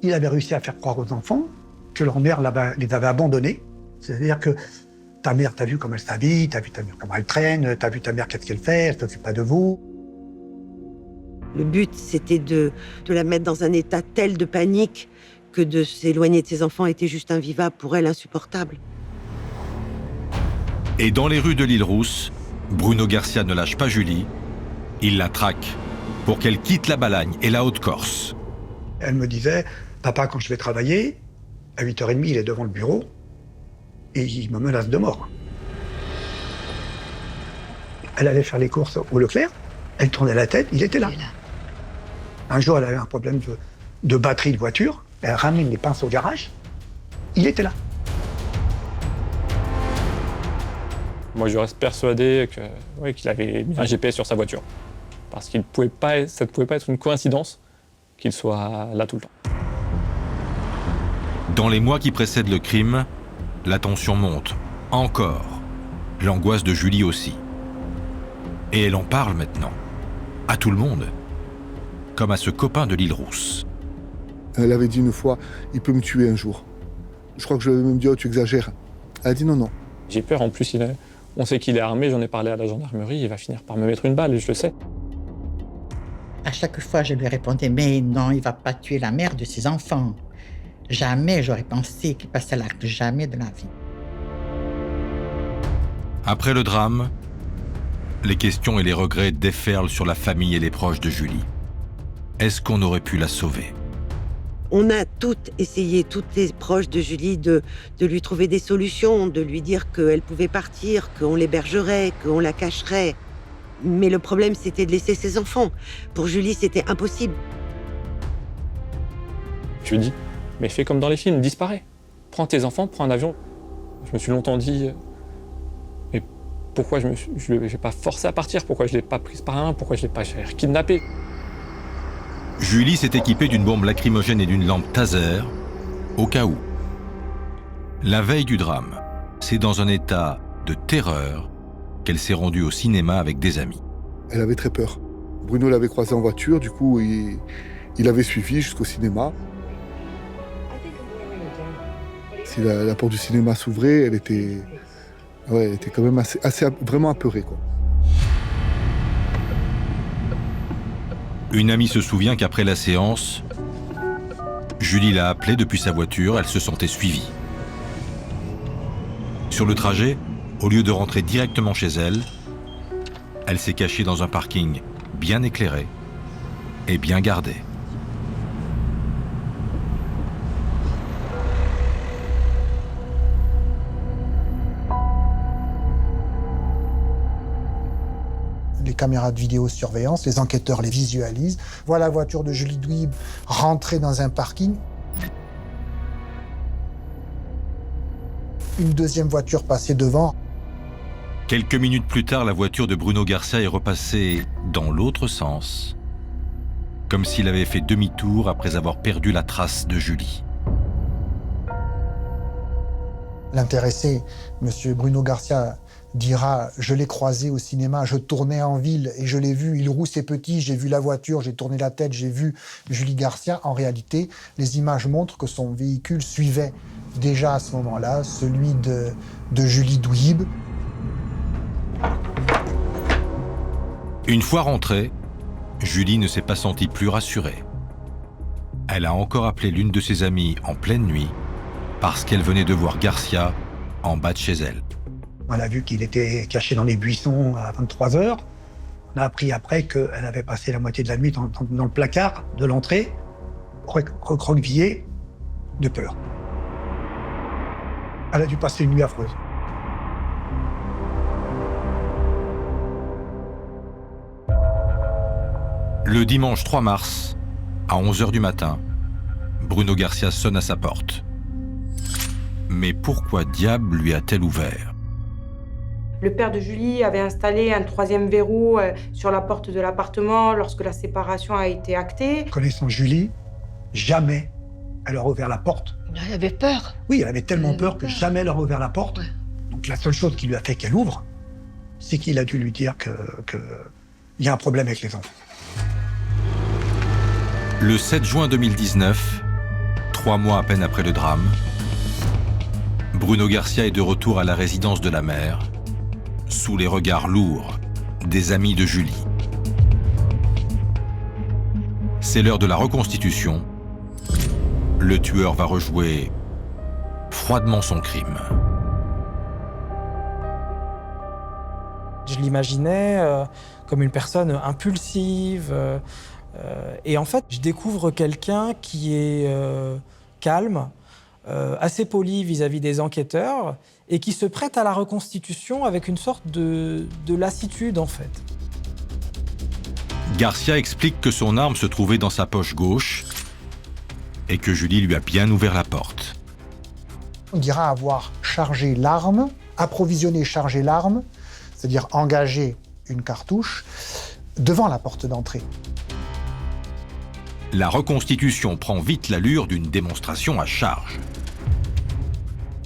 Il avait réussi à faire croire aux enfants que leur mère les avait abandonnés. C'est-à-dire que ta mère, t'as vu comment elle s'habille, t'as vu ta mère comment elle traîne, t'as vu ta mère qu'est-ce qu'elle fait, elle s'occupe pas de vous. Le but, c'était de la mettre dans un état tel de panique que de s'éloigner de ses enfants était juste invivable, pour elle insupportable. Et dans les rues de l'Île-Rousse, Bruno Garcia ne lâche pas Julie. Il la traque pour qu'elle quitte la Balagne et la Haute-Corse. Elle me disait, papa, quand je vais travailler, à 8h30, il est devant le bureau et il me menace de mort. Elle allait faire les courses au Leclerc, elle tournait la tête, il était là. Un jour, elle avait un problème de batterie de voiture, elle ramène les pinces au garage, il était là. Moi, je reste persuadé qu'il avait mis un GPS sur sa voiture. Parce que ça ne pouvait pas être une coïncidence qu'il soit là tout le temps. Dans les mois qui précèdent le crime, la tension monte. Encore. L'angoisse de Julie aussi. Et elle en parle maintenant. À tout le monde. Comme à ce copain de l'Île-Rousse. Elle avait dit une fois, il peut me tuer un jour. Je crois que je lui avais même dit, oh, tu exagères. Elle a dit non, non. J'ai peur, en plus, on sait qu'il est armé, j'en ai parlé à la gendarmerie, il va finir par me mettre une balle, et je le sais. À chaque fois, je lui répondais, mais non, il ne va pas tuer la mère de ses enfants. Jamais j'aurais pensé qu'il passait à l'acte, jamais de la vie. Après le drame, les questions et les regrets déferlent sur la famille et les proches de Julie. Est-ce qu'on aurait pu la sauver ? On a toutes essayé, toutes les proches de Julie, de lui trouver des solutions, de lui dire qu'elle pouvait partir, qu'on l'hébergerait, qu'on la cacherait. Mais le problème, c'était de laisser ses enfants. Pour Julie, c'était impossible. Je lui dis, mais fais comme dans les films, disparais. Prends tes enfants, prends un avion. Je me suis longtemps dit, mais pourquoi je l'ai pas forcé à partir? Pourquoi je ne l'ai pas prise par la main? Pourquoi je ne l'ai pas kidnappée? Julie s'est équipée d'une bombe lacrymogène et d'une lampe taser, au cas où. La veille du drame, c'est dans un état de terreur qu'elle s'est rendue au cinéma avec des amis. Elle avait très peur. Bruno l'avait croisée en voiture, du coup, il avait suivi jusqu'au cinéma. Si la porte du cinéma s'ouvrait, elle était quand même vraiment apeurée, quoi. Une amie se souvient qu'après la séance, Julie l'a appelée depuis sa voiture, elle se sentait suivie. Sur le trajet, au lieu de rentrer directement chez elle, elle s'est cachée dans un parking bien éclairé et bien gardé. Les caméras de vidéosurveillance, les enquêteurs les visualisent. Voilà la voiture de Julie Dwib rentrer dans un parking. Une deuxième voiture passée devant. Quelques minutes plus tard, la voiture de Bruno Garcia est repassée dans l'autre sens, comme s'il avait fait demi-tour après avoir perdu la trace de Julie. L'intéressé, M. Bruno Garcia, dira « Je l'ai croisé au cinéma, je tournais en ville et je l'ai vu, il roule ses petits, j'ai vu la voiture, j'ai tourné la tête, j'ai vu Julie Garcia ». En réalité, les images montrent que son véhicule suivait déjà à ce moment-là celui de Julie Dwib. Une fois rentrée, Julie ne s'est pas sentie plus rassurée. Elle a encore appelé l'une de ses amies en pleine nuit parce qu'elle venait de voir Garcia en bas de chez elle. On a vu qu'il était caché dans les buissons à 23h. On a appris après qu'elle avait passé la moitié de la nuit dans le placard de l'entrée, recroquevillée de peur. Elle a dû passer une nuit affreuse. Le dimanche 3 mars, à 11h du matin, Bruno Garcia sonne à sa porte. Mais pourquoi diable lui a-t-elle ouvert ? Le père de Julie avait installé un troisième verrou sur la porte de l'appartement lorsque la séparation a été actée. Connaissant Julie, jamais elle aurait ouvert la porte. Elle avait peur. Oui, elle avait tellement peur que jamais elle aurait ouvert la porte. Ouais. Donc la seule chose qui lui a fait qu'elle ouvre, c'est qu'il a dû lui dire qu'il y a un problème avec les enfants. Le 7 juin 2019, 3 mois à peine après le drame, Bruno Garcia est de retour à la résidence de la mère, sous les regards lourds des amis de Julie. C'est l'heure de la reconstitution. Le tueur va rejouer froidement son crime. Je l'imaginais comme une personne impulsive. Et en fait, je découvre quelqu'un qui est calme, assez poli vis-à-vis des enquêteurs et qui se prête à la reconstitution avec une sorte de lassitude, en fait. Garcia explique que son arme se trouvait dans sa poche gauche et que Julie lui a bien ouvert la porte. On dira avoir chargé l'arme, approvisionné, chargé l'arme, c'est-à-dire engagé une cartouche, devant la porte d'entrée. La reconstitution prend vite l'allure d'une démonstration à charge.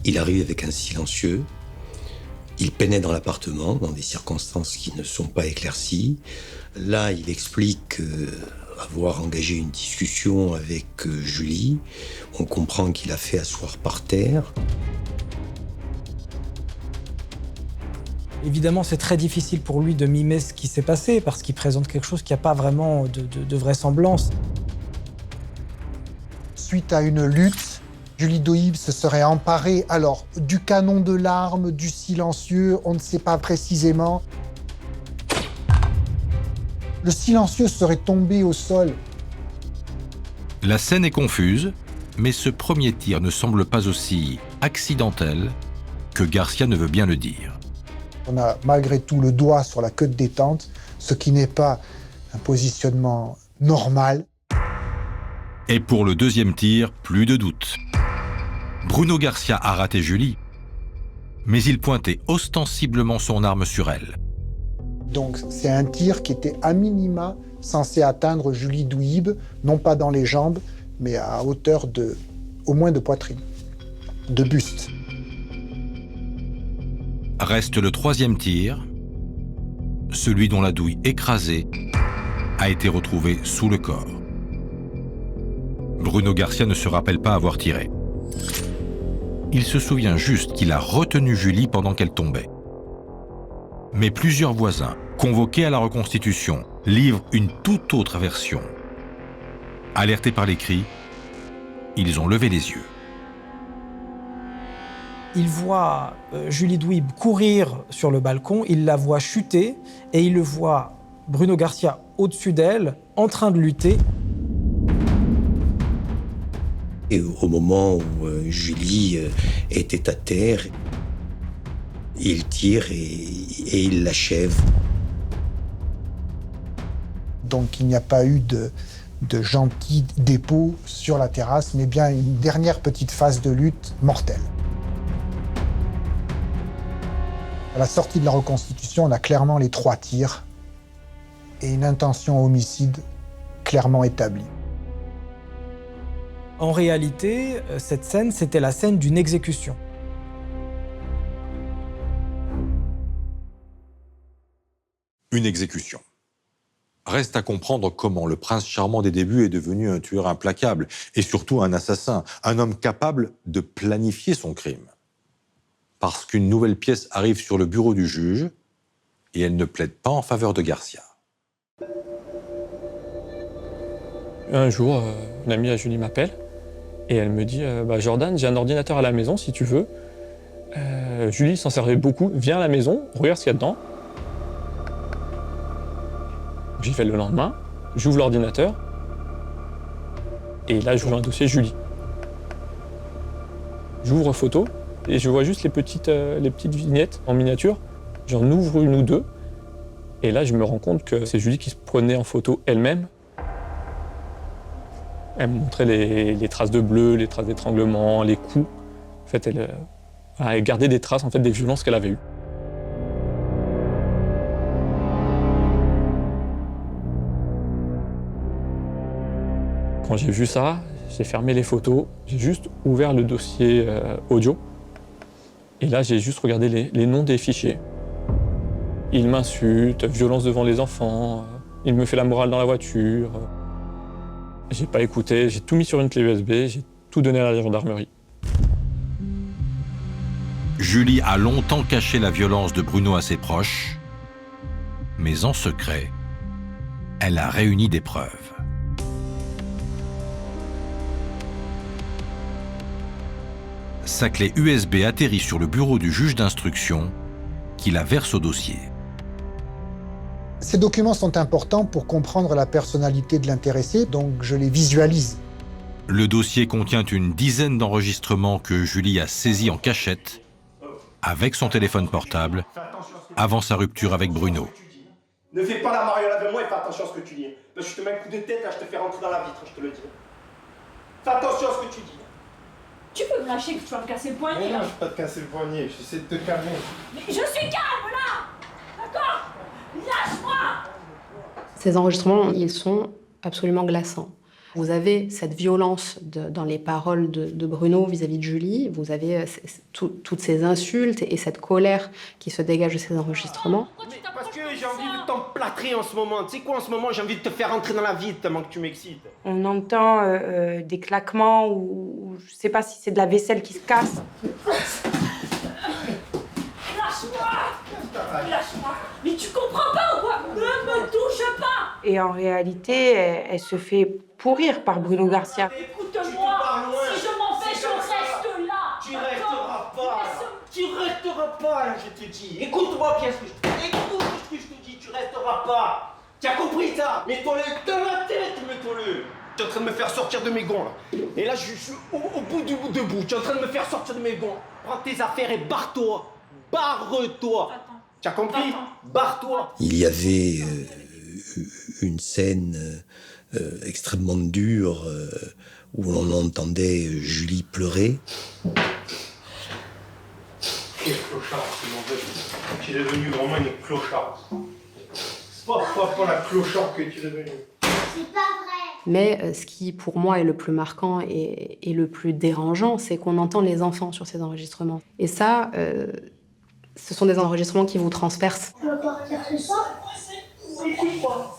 Il arrive avec un silencieux, il pénètre dans l'appartement dans des circonstances qui ne sont pas éclaircies. Là, il explique avoir engagé une discussion avec Julie. On comprend qu'il a fait asseoir par terre. Évidemment, c'est très difficile pour lui de mimer ce qui s'est passé parce qu'il présente quelque chose qui n'a pas vraiment de vraisemblance. Suite à une lutte, Julie Dohib se serait emparée alors du canon de l'arme, du silencieux, on ne sait pas précisément. Le silencieux serait tombé au sol. La scène est confuse, mais ce premier tir ne semble pas aussi accidentel que Garcia ne veut bien le dire. On a malgré tout le doigt sur la queue de détente, ce qui n'est pas un positionnement normal. Et pour le deuxième tir, plus de doute. Bruno Garcia a raté Julie, mais il pointait ostensiblement son arme sur elle. Donc c'est un tir qui était à minima censé atteindre Julie Dohib, non pas dans les jambes, mais à hauteur au moins de poitrine, de buste. Reste le troisième tir, celui dont la douille écrasée a été retrouvée sous le corps. Bruno Garcia ne se rappelle pas avoir tiré. Il se souvient juste qu'il a retenu Julie pendant qu'elle tombait. Mais plusieurs voisins, convoqués à la reconstitution, livrent une toute autre version. Alertés par les cris, ils ont levé les yeux. Il voit Julie Dohib courir sur le balcon, il la voit chuter et il le voit, Bruno Garcia, au-dessus d'elle, en train de lutter. Et au moment où Julie était à terre, il tire et il l'achève. Donc il n'y a pas eu de gentil dépôt sur la terrasse, mais bien une dernière petite phase de lutte mortelle. À la sortie de la reconstitution, on a clairement les 3 tirs et une intention homicide clairement établie. En réalité, cette scène, c'était la scène d'une exécution. Une exécution. Reste à comprendre comment le prince charmant des débuts est devenu un tueur implacable et surtout un assassin, un homme capable de planifier son crime. Parce qu'une nouvelle pièce arrive sur le bureau du juge et elle ne plaide pas en faveur de Garcia. Un jour, une amie à Julie m'appelle et elle me dit Jordan, j'ai un ordinateur à la maison si tu veux. Julie s'en servait beaucoup, viens à la maison, regarde ce qu'il y a dedans. J'y vais le lendemain, j'ouvre l'ordinateur et là j'ouvre un dossier Julie. J'ouvre photo et je vois juste les petites vignettes en miniature. J'en ouvre une ou deux et là je me rends compte que c'est Julie qui se prenait en photo elle-même. Elle me montrait les traces de bleu, les traces d'étranglement, les coups. En fait, elle gardait des traces en fait, des violences qu'elle avait eues. Quand j'ai vu ça, j'ai fermé les photos, j'ai juste ouvert le dossier audio. Et là, j'ai juste regardé les noms des fichiers. Il m'insulte, violence devant les enfants, il me fait la morale dans la voiture. J'ai pas écouté, j'ai tout mis sur une clé USB, j'ai tout donner à la gendarmerie. Julie a longtemps caché la violence de Bruno à ses proches, mais en secret, elle a réuni des preuves. Sa clé USB atterrit sur le bureau du juge d'instruction qui la verse au dossier. Ces documents sont importants pour comprendre la personnalité de l'intéressé, donc je les visualise. Le dossier contient une dizaine d'enregistrements que Julie a saisis en cachette avec son téléphone portable avant sa rupture avec Bruno. Ne fais pas la mariole avec moi et fais attention à ce que tu dis. Là, je te mets un coup de tête, là, je te fais rentrer dans la vitre, je te le dis. Fais attention à ce que tu dis. Tu peux me lâcher que tu vas me casser le poignet. Non, je vais pas te casser le poignet, j'essaie de te calmer. Mais je suis calme là. D'accord? Lâche-moi. Ces enregistrements, ils sont absolument glaçants. Vous avez cette violence dans les paroles de Bruno vis-à-vis de Julie, vous avez toutes ces insultes et cette colère qui se dégage de ces enregistrements. Parce que j'ai envie de t'emplâtrer en ce moment. Tu sais quoi, en ce moment, j'ai envie de te faire rentrer dans la vie tellement que tu m'excites. On entend des claquements ou je sais pas si c'est de la vaisselle qui se casse. Lâche-moi. Lâche-moi. Mais tu comprends pas ou quoi? Ne me touche pas. Et en réalité, elle se fait pourrir par Bruno Garcia. Écoute-moi. Si je m'empêche, je reste là. Tu resteras pas. Tu resteras pas, là, je te dis. Écoute-moi bien ce que je te dis. Écoute ce que je te dis, tu resteras pas. Tu as compris ça? Mets-toi-le dans la tête, mets-toi-le. Tu es en train de me faire sortir de mes gonds, là. Et là, je suis au bout du bout debout. Tu es en train de me faire sortir de mes gonds. Prends tes affaires et barre-toi. Barre-toi. Tu as compris? Barre-toi. Il y avait une scène extrêmement dure où l'on entendait Julie pleurer. Quel clochard, si l'on veut. Tu es devenu vraiment une clochard. C'est pas la clochard que tu es devenu. C'est pas vrai. Mais ce qui, pour moi, est le plus marquant et le plus dérangeant, c'est qu'on entend les enfants sur ces enregistrements. Et ça, ce sont des enregistrements qui vous transpercent. Tu vas partir ce soir? Écoute-moi.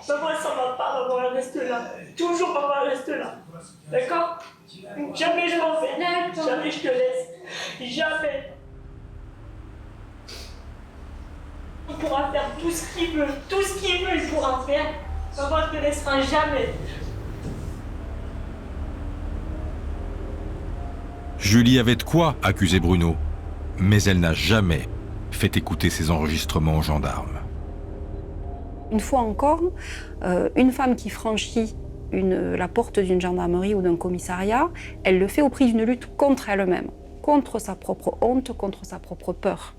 Maman, ça va pas, maman, elle reste là. Toujours, maman, elle reste là. D'accord? Jamais je m'en vais. Jamais je te laisse. Jamais. Il pourra faire tout ce qu'il veut. Tout ce qu'il veut, il pourra faire. Maman ne te laissera jamais. Julie avait de quoi accuser Bruno, mais elle n'a jamais fait écouter ses enregistrements aux gendarmes. Une fois encore, une femme qui franchit la porte d'une gendarmerie ou d'un commissariat, elle le fait au prix d'une lutte contre elle-même, contre sa propre honte, contre sa propre peur.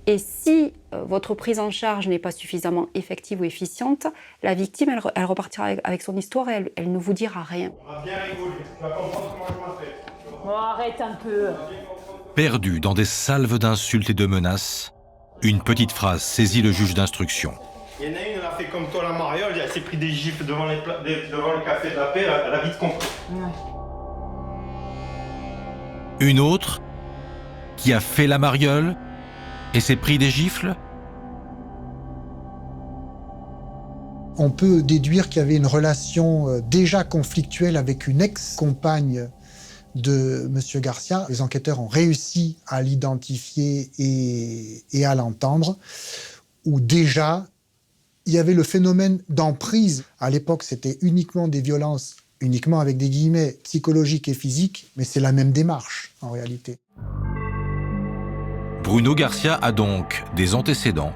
Et si votre prise en charge n'est pas suffisamment effective ou efficiente, la victime, elle repartira avec son histoire et elle ne vous dira rien. On va bien rigoler, tu vas comprendre comment je m'appelle. Oh, arrête un peu. Perdu dans des salves d'insultes et de menaces, une petite phrase saisit le juge d'instruction. Il y en a une, elle a fait comme toi la mariole, elle s'est pris des gifles devant le café de la paix, elle a vite compris. Une autre qui a fait la mariole et s'est pris des gifles. On peut déduire qu'il y avait une relation déjà conflictuelle avec une ex-compagne de M. Garcia. Les enquêteurs ont réussi à l'identifier et à l'entendre, où déjà il y avait le phénomène d'emprise. À l'époque, c'était uniquement des violences, uniquement avec des guillemets, psychologiques et physiques, mais c'est la même démarche en réalité. Bruno Garcia a donc des antécédents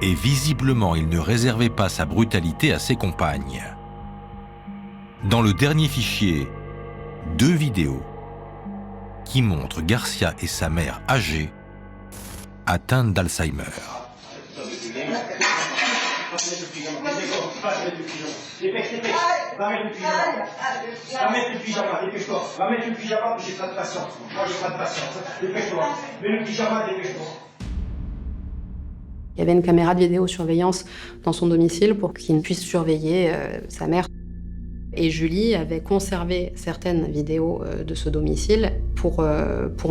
et visiblement il ne réservait pas sa brutalité à ses compagnes. Dans le dernier fichier, 2 vidéos qui montrent Garcia et sa mère âgée atteintes d'Alzheimer. Va mettre le pyjama, dépêche-toi. Va mettre le pyjama, j'ai pas de patience. Moi, j'ai pas de patience. Dépêche-toi. Mets le pyjama, dépêche-toi. Il y avait une caméra de vidéosurveillance dans son domicile pour qu'il puisse surveiller sa mère. Et Julie avait conservé certaines vidéos de ce domicile pour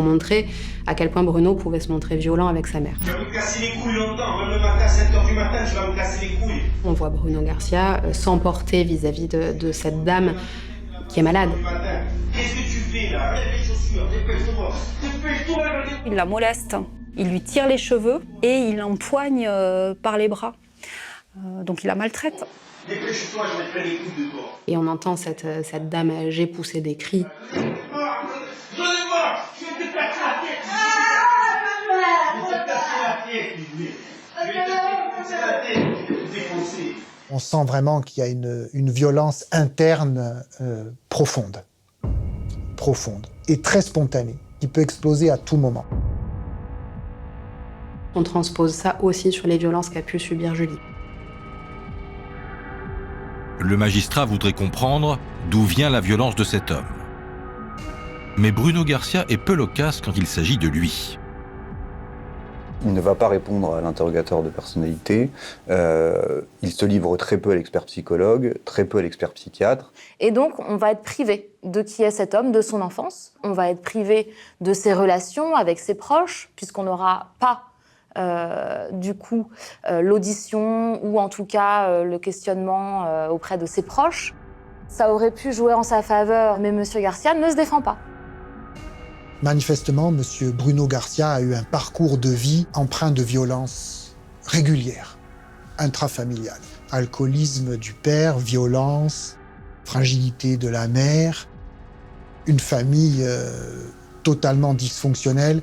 montrer à quel point Bruno pouvait se montrer violent avec sa mère. Tu vas me casser les couilles longtemps, même le matin à 7h du matin, tu vas me casser les couilles. On voit Bruno Garcia s'emporter vis-à-vis de cette dame qui est malade. Qu'est-ce que tu fais là? Lève les chaussures, dépêche-toi. Dépêche-toi. Il la moleste, il lui tire les cheveux et il l'empoigne par les bras. Donc il la maltraite. Dépêche-toi, je vais te faire les coups de toi. Et on entend cette dame âgée pousser des cris. Donnez-moi, je vais te casser la tête. Je vais te casser la tête, je vais te casser la tête, je vais te défoncer. On sent vraiment qu'il y a une violence interne profonde et très spontanée, qui peut exploser à tout moment. On transpose ça aussi sur les violences qu'a pu subir Julie. Le magistrat voudrait comprendre d'où vient la violence de cet homme. Mais Bruno Garcia est peu loquace quand il s'agit de lui. Il ne va pas répondre à l'interrogateur de personnalité. Il se livre très peu à l'expert psychologue, très peu à l'expert psychiatre. Et donc, on va être privé de qui est cet homme, de son enfance. On va être privé de ses relations avec ses proches, puisqu'on n'aura pas, l'audition ou en tout cas le questionnement auprès de ses proches. Ça aurait pu jouer en sa faveur, mais M. Garcia ne se défend pas. Manifestement, M. Bruno Garcia a eu un parcours de vie empreint de violence régulière, intrafamiliale. Alcoolisme du père, violence, fragilité de la mère, une famille totalement dysfonctionnelle,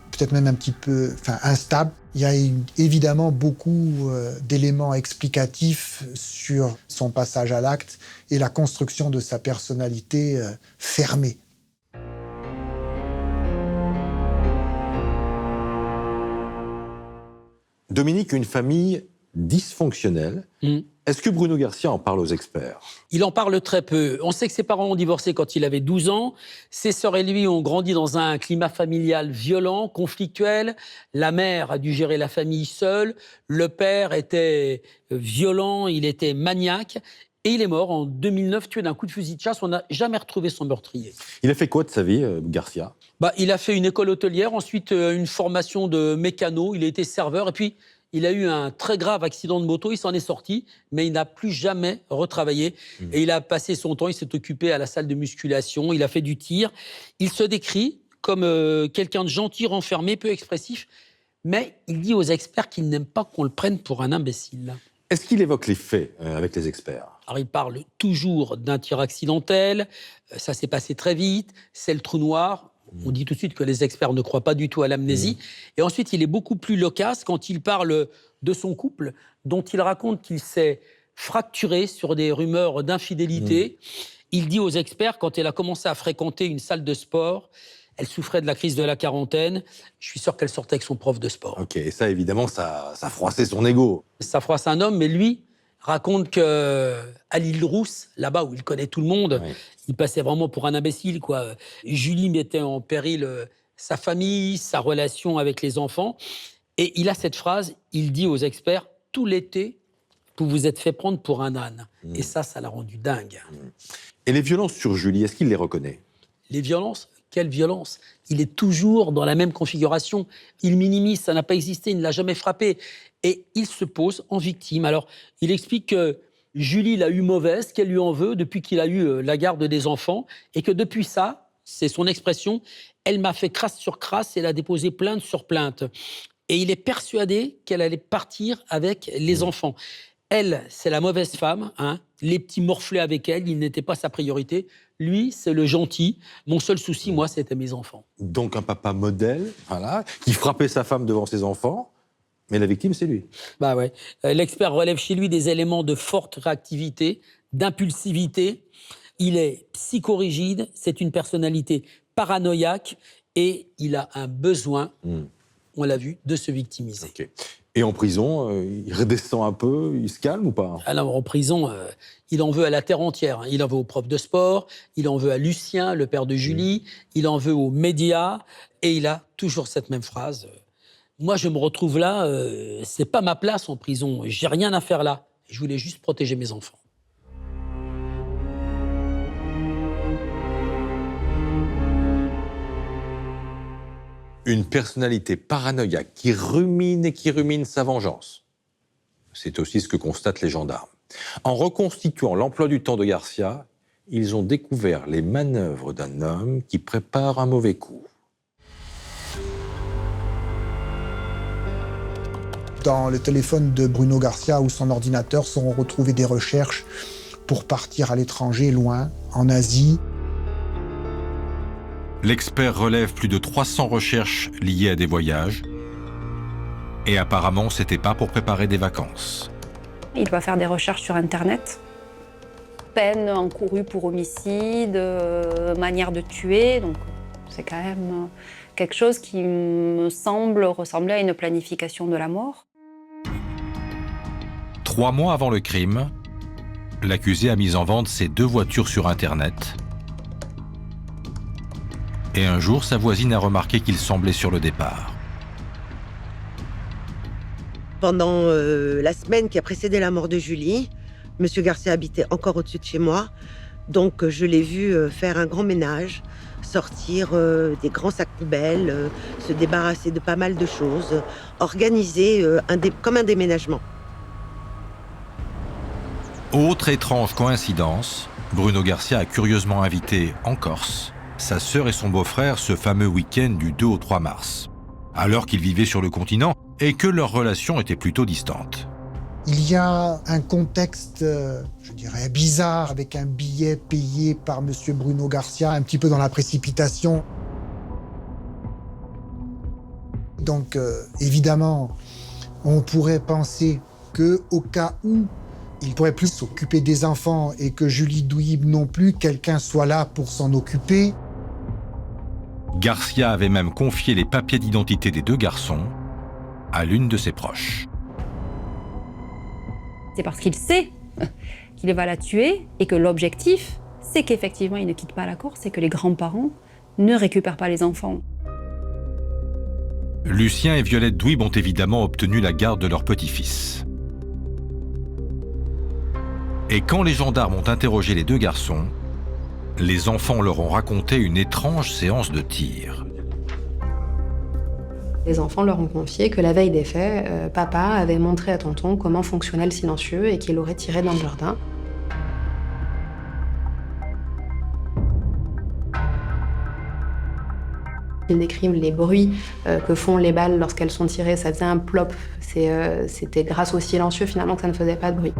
peut-être même un petit peu instable. Il y a évidemment beaucoup d'éléments explicatifs sur son passage à l'acte et la construction de sa personnalité fermée. Dominique, une famille dysfonctionnelle. Est-ce que Bruno Garcia en parle aux experts? Il en parle très peu. On sait que ses parents ont divorcé quand il avait 12 ans. Ses sœurs et lui ont grandi dans un climat familial violent, conflictuel. La mère a dû gérer la famille seule. Le père était violent, il était maniaque. Et il est mort en 2009, tué d'un coup de fusil de chasse. On n'a jamais retrouvé son meurtrier. Il a fait quoi de sa vie, Garcia? Il a fait une école hôtelière, ensuite une formation de mécano. Il a été serveur et puis il a eu un très grave accident de moto. Il s'en est sorti, mais il n'a plus jamais retravaillé. Et il a passé son temps, il s'est occupé à la salle de musculation, il a fait du tir. Il se décrit comme quelqu'un de gentil, renfermé, peu expressif. Mais il dit aux experts qu'il n'aime pas qu'on le prenne pour un imbécile. Est-ce qu'il évoque les faits avec les experts? Alors, il parle toujours d'un tir accidentel, ça s'est passé très vite, c'est le trou noir. On dit tout de suite que les experts ne croient pas du tout à l'amnésie. Et ensuite, il est beaucoup plus loquace quand il parle de son couple, dont il raconte qu'il s'est fracturé sur des rumeurs d'infidélité. Il dit aux experts, quand elle a commencé à fréquenter une salle de sport, elle souffrait de la crise de la quarantaine. Je suis sûr qu'elle sortait avec son prof de sport. Ok, et ça, évidemment, ça froissait son ego. Ça froisse un homme, mais lui raconte qu'à l'île Rousse, là-bas où il connaît tout le monde, il passait vraiment pour un imbécile, quoi. Julie mettait en péril sa famille, sa relation avec les enfants. Et il a cette phrase, il dit aux experts, tout l'été, vous vous êtes fait prendre pour un âne. Et ça l'a rendu dingue. Et les violences sur Julie, est-ce qu'il les reconnaît? Les violences? Quelle violence? Il est toujours dans la même configuration. Il minimise, ça n'a pas existé, il ne l'a jamais frappé. Et il se pose en victime. Alors, il explique que Julie l'a eu mauvaise, qu'elle lui en veut depuis qu'il a eu la garde des enfants, et que depuis ça, c'est son expression, elle m'a fait crasse sur crasse, elle a déposé plainte sur plainte. Et il est persuadé qu'elle allait partir avec les enfants. Elle, c'est la mauvaise femme, les petits morflés avec elle, il n'était pas sa priorité. Lui, c'est le gentil. Mon seul souci, moi, c'était mes enfants. Donc un papa modèle, voilà, qui frappait sa femme devant ses enfants, mais la victime, c'est lui. Bah ouais. L'expert relève chez lui des éléments de forte réactivité, d'impulsivité. Il est psychorigide, c'est une personnalité paranoïaque et il a un besoin, on l'a vu, de se victimiser. Okay. Et en prison, il redescend un peu, il se calme ou pas? Alors en prison, il en veut à la terre entière. Il en veut au prof de sport, il en veut à Lucien, le père de Julie, il en veut aux médias, et il a toujours cette même phrase. Moi, je me retrouve là, c'est pas ma place en prison, j'ai rien à faire là. Je voulais juste protéger mes enfants. Une personnalité paranoïaque qui rumine et qui rumine sa vengeance. C'est aussi ce que constatent les gendarmes. En reconstituant l'emploi du temps de Garcia, ils ont découvert les manœuvres d'un homme qui prépare un mauvais coup. Dans le téléphone de Bruno Garcia ou son ordinateur seront retrouvées des recherches pour partir à l'étranger, loin, en Asie. L'expert relève plus de 300 recherches liées à des voyages. Et apparemment, c'était pas pour préparer des vacances. Il va faire des recherches sur Internet. Peine encourue pour homicide, manière de tuer. Donc c'est quand même quelque chose qui me semble ressembler à une planification de la mort. 3 mois avant le crime, l'accusé a mis en vente ses 2 voitures sur Internet. Et un jour, sa voisine a remarqué qu'il semblait sur le départ. Pendant la semaine qui a précédé la mort de Julie, M. Garcia habitait encore au-dessus de chez moi. Donc je l'ai vu faire un grand ménage, sortir des grands sacs poubelles, se débarrasser de pas mal de choses, organiser comme un déménagement. Autre étrange coïncidence, Bruno Garcia a curieusement invité en Corse sa sœur et son beau-frère ce fameux week-end du 2 au 3 mars, alors qu'ils vivaient sur le continent et que leur relation était plutôt distante. Il y a un contexte, je dirais, bizarre, avec un billet payé par M. Bruno Garcia, un petit peu dans la précipitation. Donc, évidemment, on pourrait penser qu'au cas où il pourrait plus s'occuper des enfants et que Julie Douib non plus, quelqu'un soit là pour s'en occuper. Garcia avait même confié les papiers d'identité des 2 garçons à l'une de ses proches. C'est parce qu'il sait qu'il va la tuer et que l'objectif, c'est qu'effectivement, il ne quitte pas la Corse et que les grands-parents ne récupèrent pas les enfants. Lucien et Violette Douib ont évidemment obtenu la garde de leur petit-fils. Et quand les gendarmes ont interrogé les 2 garçons, les enfants leur ont raconté une étrange séance de tir. Les enfants leur ont confié que la veille des faits, papa avait montré à tonton comment fonctionnait le silencieux et qu'il aurait tiré dans le jardin. Ils décrivent les bruits que font les balles lorsqu'elles sont tirées, ça faisait un plop. C'était grâce au silencieux finalement que ça ne faisait pas de bruit.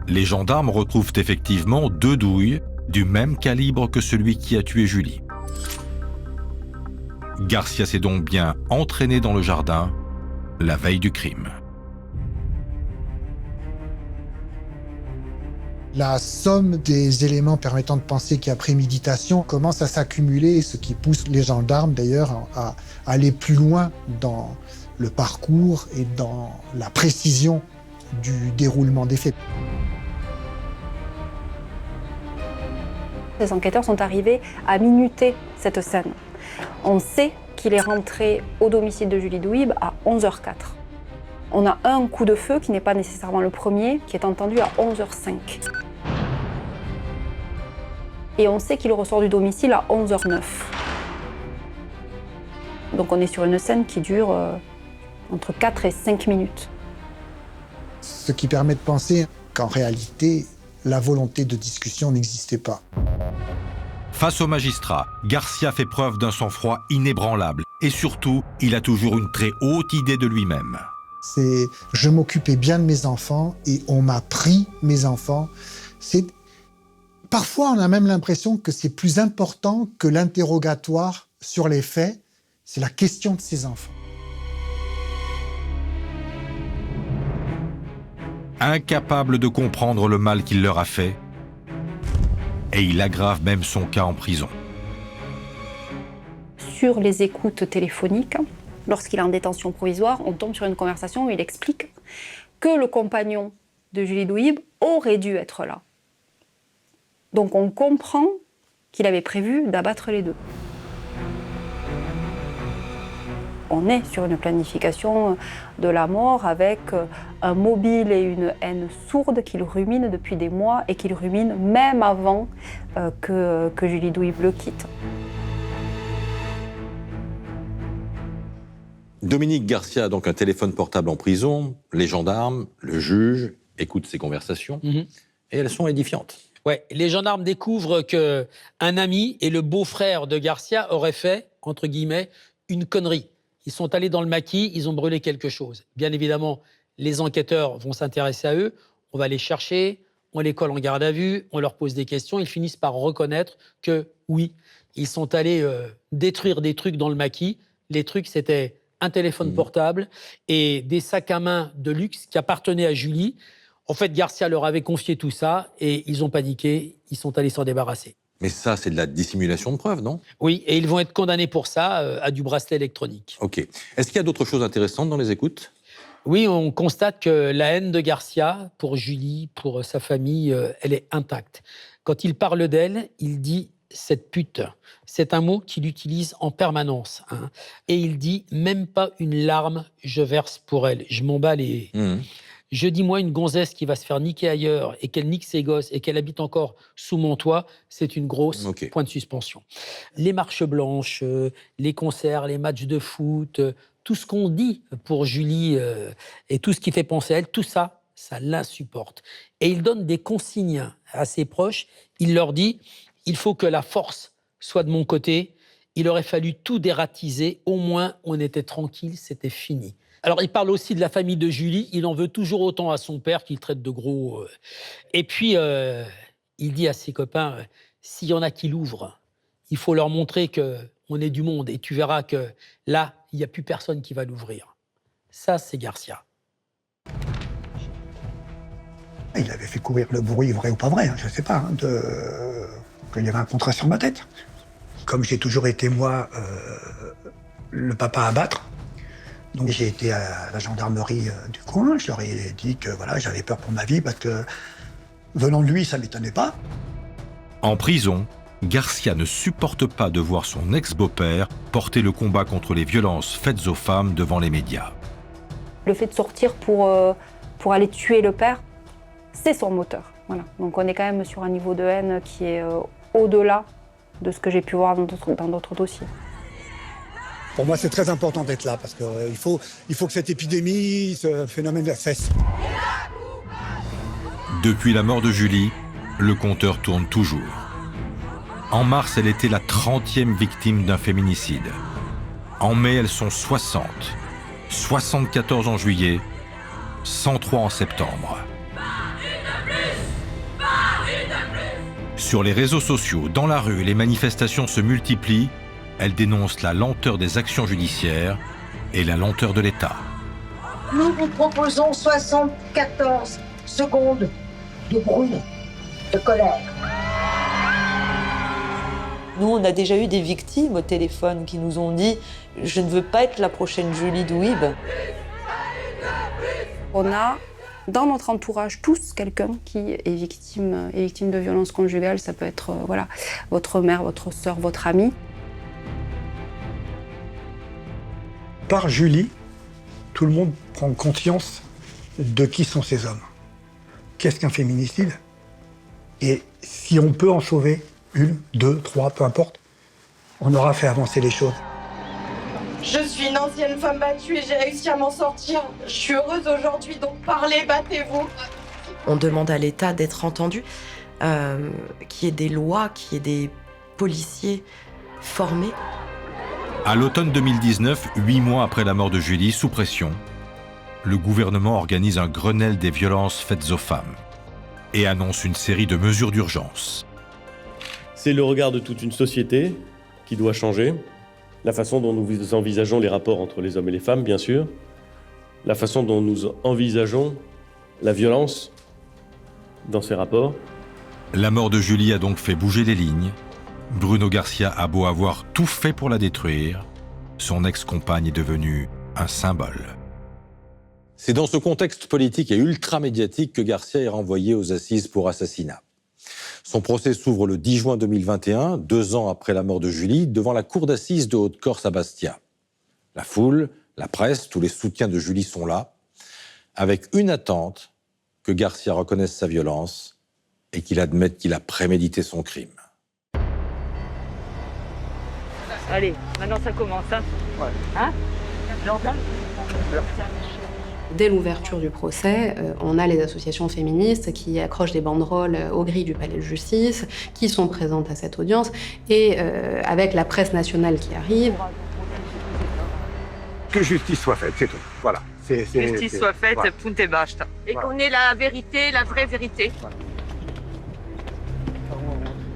Les gendarmes retrouvent effectivement 2 douilles du même calibre que celui qui a tué Julie. Garcia s'est donc bien entraîné dans le jardin la veille du crime. La somme des éléments permettant de penser qu'il y a préméditation commence à s'accumuler, ce qui pousse les gendarmes d'ailleurs à aller plus loin dans le parcours et dans la précision du déroulement des faits. Les enquêteurs sont arrivés à minuter cette scène. On sait qu'il est rentré au domicile de Julie Douib à 11h04. On a un coup de feu qui n'est pas nécessairement le premier, qui est entendu à 11h05. Et on sait qu'il ressort du domicile à 11h09. Donc on est sur une scène qui dure entre 4 et 5 minutes. Ce qui permet de penser qu'en réalité, la volonté de discussion n'existait pas. Face au magistrat, Garcia fait preuve d'un sang-froid inébranlable. Et surtout, il a toujours une très haute idée de lui-même. C'est « je m'occupais bien de mes enfants et on m'a pris mes enfants ». Parfois, on a même l'impression que c'est plus important que l'interrogatoire sur les faits. C'est la question de ses enfants. Incapable de comprendre le mal qu'il leur a fait, et il aggrave même son cas en prison. Sur les écoutes téléphoniques, lorsqu'il est en détention provisoire, on tombe sur une conversation où il explique que le compagnon de Julie Douib aurait dû être là. Donc on comprend qu'il avait prévu d'abattre les 2. On est sur une planification de la mort avec un mobile et une haine sourde qu'il rumine depuis des mois et qu'il rumine même avant que Julie Douib le quitte. Dominique Garcia a donc un téléphone portable en prison. Les gendarmes, le juge, écoutent ces conversations et elles sont édifiantes. Ouais, les gendarmes découvrent qu'un ami et le beau-frère de Garcia auraient fait, entre guillemets, une connerie. Ils sont allés dans le maquis, ils ont brûlé quelque chose. Bien évidemment, les enquêteurs vont s'intéresser à eux, on va les chercher, on les colle en garde à vue, on leur pose des questions, ils finissent par reconnaître que, oui, ils sont allés détruire des trucs dans le maquis. Les trucs, c'était un téléphone portable et des sacs à main de luxe qui appartenaient à Julie. En fait, Garcia leur avait confié tout ça et ils ont paniqué, ils sont allés s'en débarrasser. Mais ça, c'est de la dissimulation de preuves, non? Oui, et ils vont être condamnés pour ça à du bracelet électronique. Ok. Est-ce qu'il y a d'autres choses intéressantes dans les écoutes? Oui, on constate que la haine de Garcia pour Julie, pour sa famille, elle est intacte. Quand il parle d'elle, il dit « cette pute ». C'est un mot qu'il utilise en permanence. Hein. Et il dit « même pas une larme, je verse pour elle ». Je m'en bats les... Je dis, moi, une gonzesse qui va se faire niquer ailleurs et qu'elle nique ses gosses et qu'elle habite encore sous mon toit, c'est une grosse point de suspension. Les marches blanches, les concerts, les matchs de foot, tout ce qu'on dit pour Julie et tout ce qui fait penser à elle, tout ça, ça l'insupporte. Et il donne des consignes à ses proches. Il leur dit, il faut que la force soit de mon côté. Il aurait fallu tout dératiser. Au moins, on était tranquille, c'était fini. Alors, il parle aussi de la famille de Julie. Il en veut toujours autant à son père qu'il traite de gros. Et puis, il dit à ses copains, s'il y en a qui l'ouvrent, il faut leur montrer qu'on est du monde. Et tu verras que là, il n'y a plus personne qui va l'ouvrir. Ça, c'est Garcia. Il avait fait courir le bruit, vrai ou pas vrai, hein, je ne sais pas, qu'il y avait un contrat sur ma tête. Comme j'ai toujours été, moi, le papa à battre, donc j'ai été à la gendarmerie du coin, je leur ai dit que voilà, j'avais peur pour ma vie parce que venant de lui, ça ne m'étonnait pas. En prison, Garcia ne supporte pas de voir son ex-beau-père porter le combat contre les violences faites aux femmes devant les médias. Le fait de sortir pour aller tuer le père, c'est son moteur. Voilà. Donc on est quand même sur un niveau de haine qui est au-delà de ce que j'ai pu voir dans d'autres dossiers. Pour moi, c'est très important d'être là parce qu'il faut que cette épidémie, ce phénomène cesse. Depuis la mort de Julie, le compteur tourne toujours. En mars, elle était la 30e victime d'un féminicide. En mai, elles sont 60. 74 en juillet, 103 en septembre. Sur les réseaux sociaux, dans la rue, les manifestations se multiplient. Elle dénonce la lenteur des actions judiciaires et la lenteur de l'État. Nous vous proposons 74 secondes de bruit, de colère. Nous, on a déjà eu des victimes au téléphone qui nous ont dit « Je ne veux pas être la prochaine Julie Douib ». On a dans notre entourage tous quelqu'un qui est victime de violences conjugales. Ça peut être voilà, votre mère, votre sœur, votre amie. Par Julie, tout le monde prend conscience de qui sont ces hommes. Qu'est-ce qu'un féminicide? Et si on peut en sauver une, deux, trois, peu importe, on aura fait avancer les choses. Je suis une ancienne femme battue et j'ai réussi à m'en sortir. Je suis heureuse aujourd'hui, donc parlez, battez-vous. On demande à l'État d'être entendu, qu'il y ait des lois, qu'il y ait des policiers formés. À l'automne 2019, 8 mois après la mort de Julie, sous pression, le gouvernement organise un Grenelle des violences faites aux femmes et annonce une série de mesures d'urgence. C'est le regard de toute une société qui doit changer, la façon dont nous envisageons les rapports entre les hommes et les femmes, bien sûr, la façon dont nous envisageons la violence dans ces rapports. La mort de Julie a donc fait bouger les lignes. Bruno Garcia a beau avoir tout fait pour la détruire, son ex-compagne est devenue un symbole. C'est dans ce contexte politique et ultra-médiatique que Garcia est renvoyé aux assises pour assassinat. Son procès s'ouvre le 10 juin 2021, 2 ans après la mort de Julie, devant la cour d'assises de Haute-Corse à Bastia. La foule, la presse, tous les soutiens de Julie sont là, avec une attente, que Garcia reconnaisse sa violence et qu'il admette qu'il a prémédité son crime. Allez, maintenant ça commence, hein? Ouais. Hein? J'entends? Dès l'ouverture du procès, on a les associations féministes qui accrochent des banderoles aux grilles du palais de justice, qui sont présentes à cette audience, et avec la presse nationale qui arrive. Que justice soit faite, c'est tout. Voilà. Justice soit faite, voilà. punte et basta. Et qu'on ait la vérité, la vraie vérité.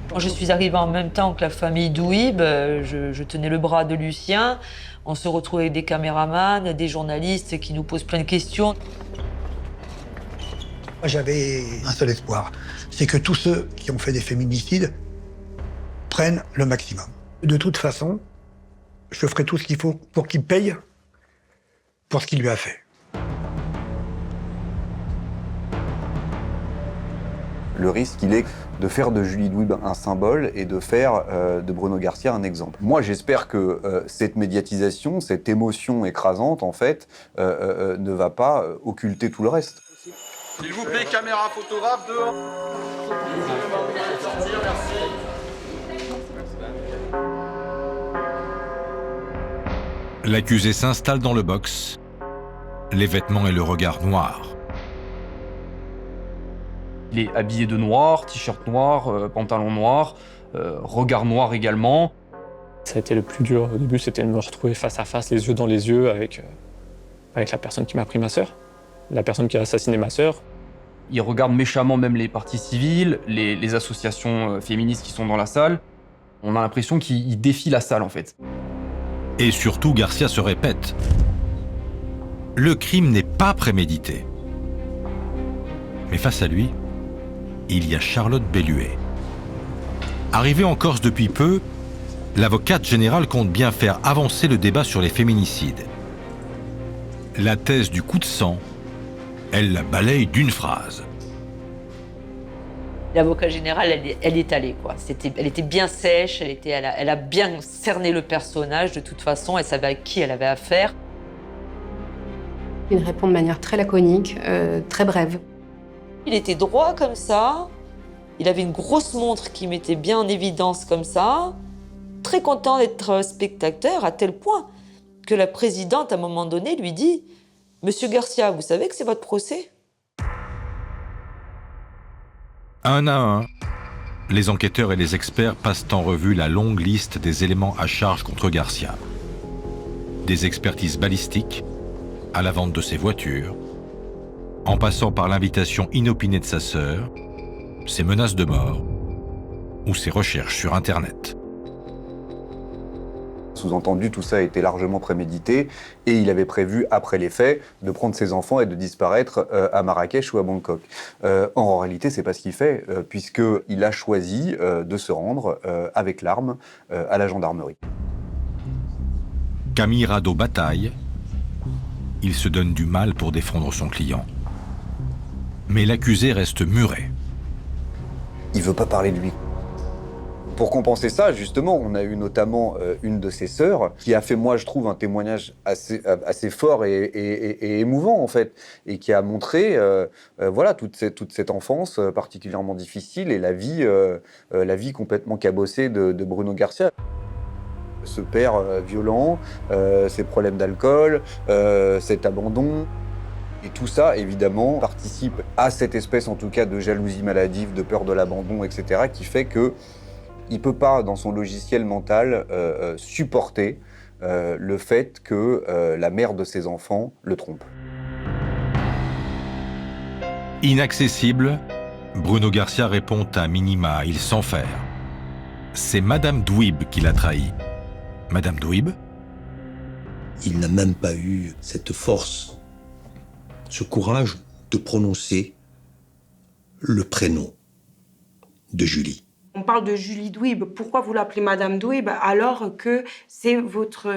Quand je suis arrivée en même temps que la famille Douib, je tenais le bras de Lucien. On se retrouvait avec des caméramans, des journalistes qui nous posent plein de questions. Moi, j'avais un seul espoir, c'est que tous ceux qui ont fait des féminicides prennent le maximum. De toute façon, je ferai tout ce qu'il faut pour qu'il paye pour ce qu'il lui a fait. Le risque, il est de faire de Julie Douib un symbole et de faire de Bruno Garcia un exemple. Moi, j'espère que cette médiatisation, cette émotion écrasante, en fait, ne va pas occulter tout le reste. S'il vous plaît, caméra photographe dehors. L'accusé s'installe dans le box, les vêtements et le regard noirs. Il est habillé de noir, t-shirt noir, pantalon noir, regard noir également. Ça a été le plus dur au début, c'était de me retrouver face à face, les yeux dans les yeux avec la personne qui m'a pris ma sœur, la personne qui a assassiné ma sœur. Il regarde méchamment même les partis civils, les associations féministes qui sont dans la salle. On a l'impression qu'il défie la salle en fait. Et surtout, Garcia se répète. Le crime n'est pas prémédité. Mais face à lui, il y a Charlotte Belluet. Arrivée en Corse depuis peu, l'avocate générale compte bien faire avancer le débat sur les féminicides. La thèse du coup de sang, elle la balaye d'une phrase. L'avocat général, elle est allée, quoi. Elle était bien sèche, elle a bien cerné le personnage de toute façon, elle savait à qui elle avait affaire. Il répond de manière très laconique, très brève. Il était droit comme ça, il avait une grosse montre qui mettait bien en évidence comme ça, très content d'être spectateur à tel point que la présidente, à un moment donné, lui dit « Monsieur Garcia, vous savez que c'est votre procès ?» Un à un, les enquêteurs et les experts passent en revue la longue liste des éléments à charge contre Garcia. Des expertises balistiques, à la vente de ses voitures, en passant par l'invitation inopinée de sa sœur, ses menaces de mort ou ses recherches sur Internet. Sous-entendu, tout ça a été largement prémédité et il avait prévu, après les faits, de prendre ses enfants et de disparaître à Marrakech ou à Bangkok. En réalité, c'est pas ce qu'il fait, puisqu'il a choisi de se rendre avec l'arme à la gendarmerie. Camille Rado bataille. Il se donne du mal pour défendre son client. Mais l'accusé reste muré. Il veut pas parler de lui. Pour compenser ça, justement, on a eu notamment une de ses sœurs qui a fait, moi, je trouve, un témoignage assez fort et émouvant, en fait, et qui a montré voilà, toute cette enfance particulièrement difficile et la vie complètement cabossée de Bruno Garcia. Ce père violent, ses problèmes d'alcool, cet abandon. Et tout ça, évidemment, participe à cette espèce, en tout cas, de jalousie maladive, de peur de l'abandon, etc., qui fait que il ne peut pas, dans son logiciel mental, supporter le fait que la mère de ses enfants le trompe. Inaccessible, Bruno Garcia répond à minima, il s'enferre. C'est Madame Douib qui l'a trahi. Madame Douib ? Il n'a même pas eu cette force, ce courage de prononcer le prénom de Julie. On parle de Julie Douib. Pourquoi vous l'appelez Madame Douib alors que c'est votre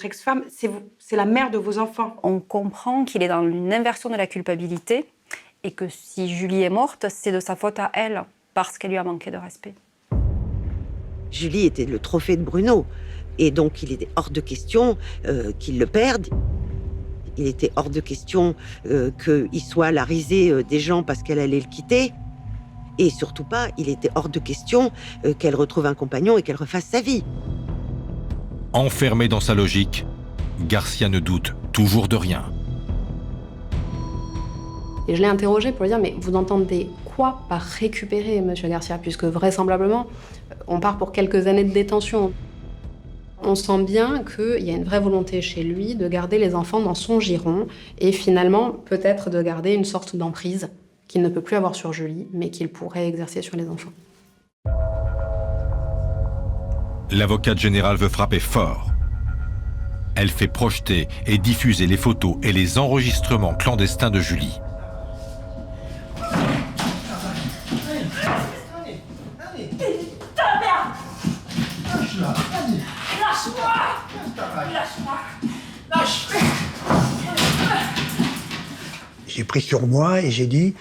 ex-femme, c'est la mère de vos enfants? On comprend qu'il est dans une inversion de la culpabilité et que si Julie est morte, c'est de sa faute à elle parce qu'elle lui a manqué de respect. Julie était le trophée de Bruno. Et donc, il était hors de question qu'il le perde. Il était hors de question qu'il soit la risée des gens parce qu'elle allait le quitter. Et surtout pas, il était hors de question qu'elle retrouve un compagnon et qu'elle refasse sa vie. Enfermé dans sa logique, Garcia ne doute toujours de rien. Et je l'ai interrogé pour lui dire, mais vous entendez quoi par récupérer Monsieur Garcia, puisque vraisemblablement, on part pour quelques années de détention. On sent bien qu'il y a une vraie volonté chez lui de garder les enfants dans son giron et finalement peut-être de garder une sorte d'emprise qu'il ne peut plus avoir sur Julie, mais qu'il pourrait exercer sur les enfants. L'avocate générale veut frapper fort. Elle fait projeter et diffuser les photos et les enregistrements clandestins de Julie. J'ai pris sur moi et j'ai dit,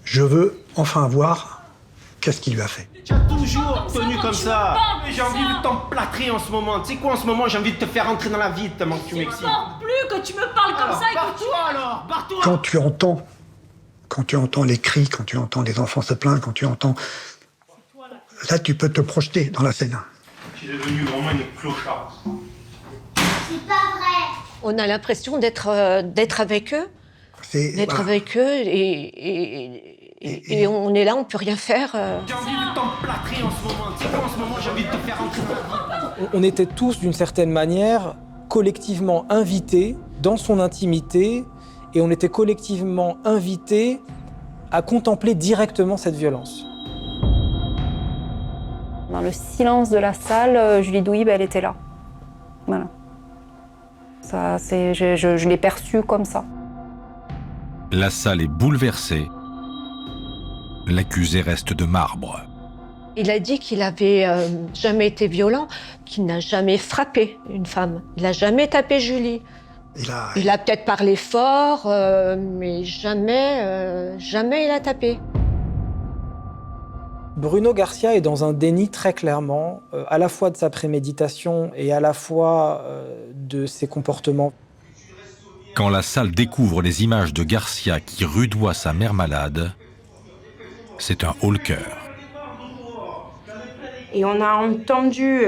je veux enfin voir qu'est-ce qu'il lui a fait. Tu as toujours tenu comme ça. Mais j'ai envie de t'emplâtrer en ce moment. Tu sais quoi, en ce moment, j'ai envie de te faire entrer dans la vie tellement que tu m'excites. Je supporte plus que tu me parles comme ça et que tu... Barre-toi. Quand tu entends les cris, quand tu entends les enfants se plaindre, quand tu entends... Là, tu peux te projeter dans la scène. Tu es devenu vraiment une clocharde. C'est pas vrai. On a l'impression d'être avec eux. D'être avec eux et on est là, on peut rien faire. J'ai envie de t'emplâtrer en ce moment. Tu sais quoi, en ce moment, j'ai envie de te faire entrer dans la vie. On était tous, d'une certaine manière, collectivement invités dans son intimité et on était collectivement invités à contempler directement cette violence. Dans le silence de la salle, Julie Douib, elle était là. Voilà. Ça, je l'ai perçue comme ça. La salle est bouleversée. L'accusé reste de marbre. Il a dit qu'il avait jamais été violent, qu'il n'a jamais frappé une femme. Il n'a jamais tapé Julie. Il a peut-être parlé fort, mais jamais il a tapé. Bruno Garcia est dans un déni très clairement, à la fois de sa préméditation et à la fois de ses comportements. Quand la salle découvre les images de Garcia qui rudoie sa mère malade, c'est un haut-le-cœur. Et on a entendu,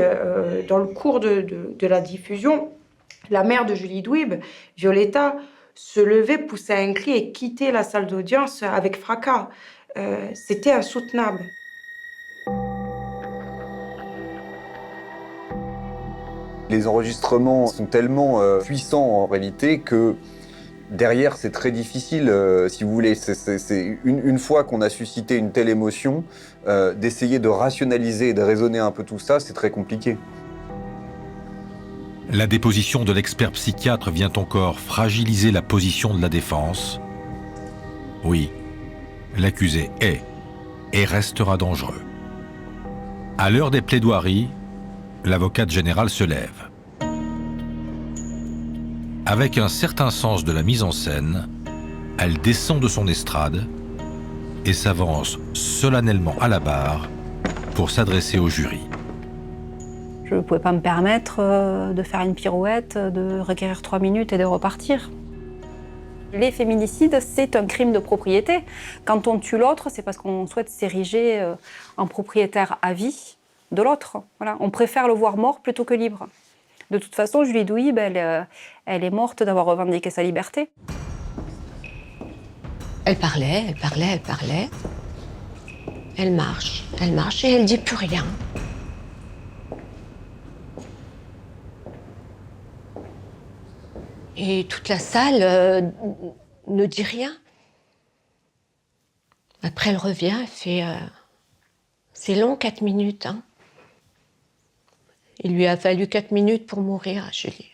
dans le cours de la diffusion, la mère de Julie Douib, Violetta, se lever, pousser un cri et quitter la salle d'audience avec fracas. C'était insoutenable. Les enregistrements sont tellement puissants en réalité que derrière c'est très difficile, si vous voulez, c'est une fois qu'on a suscité une telle émotion, d'essayer de rationaliser et de raisonner un peu tout ça, c'est très compliqué. La déposition de l'expert psychiatre vient encore fragiliser la position de la défense. Oui, l'accusé est et restera dangereux. À l'heure des plaidoiries, l'avocate générale se lève. Avec un certain sens de la mise en scène, elle descend de son estrade et s'avance solennellement à la barre pour s'adresser au jury. Je ne pouvais pas me permettre de faire une pirouette, de requérir 3 minutes et de repartir. Les féminicides, c'est un crime de propriété. Quand on tue l'autre, c'est parce qu'on souhaite s'ériger en propriétaire à vie de l'autre. Voilà. On préfère le voir mort plutôt que libre. De toute façon, Julie Douib, elle est morte d'avoir revendiqué sa liberté. Elle parlait. Elle marche et elle dit plus rien. Et toute la salle ne dit rien. Après, elle revient, elle fait... c'est long, 4 minutes, hein. Il lui a fallu 4 minutes pour mourir, Julie.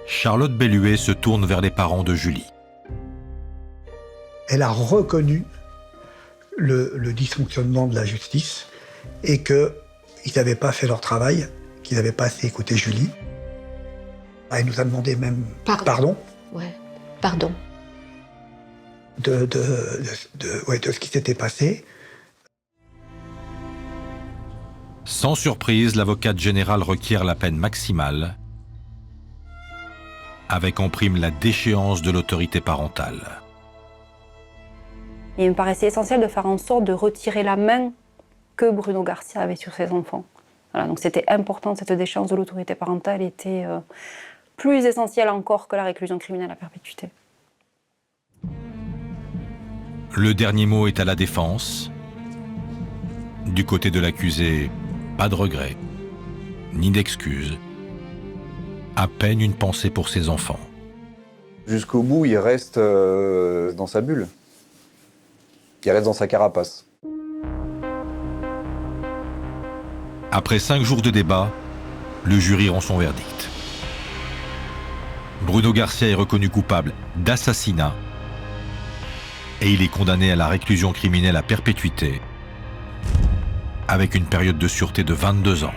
Charlotte Belluet se tourne vers les parents de Julie. Elle a reconnu le dysfonctionnement de la justice et qu'ils n'avaient pas fait leur travail, qu'ils n'avaient pas assez écouté Julie. Elle nous a demandé même pardon. Ouais, pardon. De ce qui s'était passé. Sans surprise, l'avocate générale requiert la peine maximale, avec en prime la déchéance de l'autorité parentale. Il me paraissait essentiel de faire en sorte de retirer la main que Bruno Garcia avait sur ses enfants. Voilà, donc c'était important, cette déchéance de l'autorité parentale était plus essentielle encore que la réclusion criminelle à perpétuité. Le dernier mot est à la défense. Du côté de l'accusé, pas de regret, ni d'excuses. À peine une pensée pour ses enfants. Jusqu'au bout, il reste dans sa bulle. Il reste dans sa carapace. Après 5 jours de débat, le jury rend son verdict. Bruno Garcia est reconnu coupable d'assassinat et il est condamné à la réclusion criminelle à perpétuité avec une période de sûreté de 22 ans.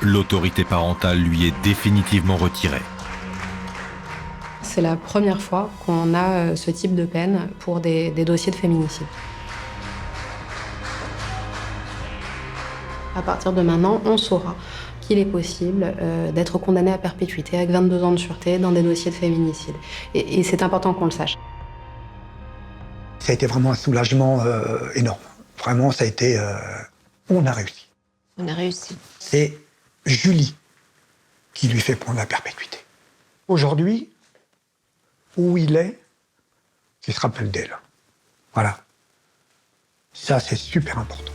L'autorité parentale lui est définitivement retirée. C'est la première fois qu'on a ce type de peine pour des dossiers de féminicide. À partir de maintenant, on saura qu'il est possible d'être condamné à perpétuité avec 22 ans de sûreté dans des dossiers de féminicide. Et c'est important qu'on le sache. Ça a été vraiment un soulagement énorme. Vraiment, ça a été... on a réussi. On a réussi. C'est Julie qui lui fait prendre la perpétuité. Aujourd'hui, où il est, il se rappelle d'elle. Voilà. Ça, c'est super important.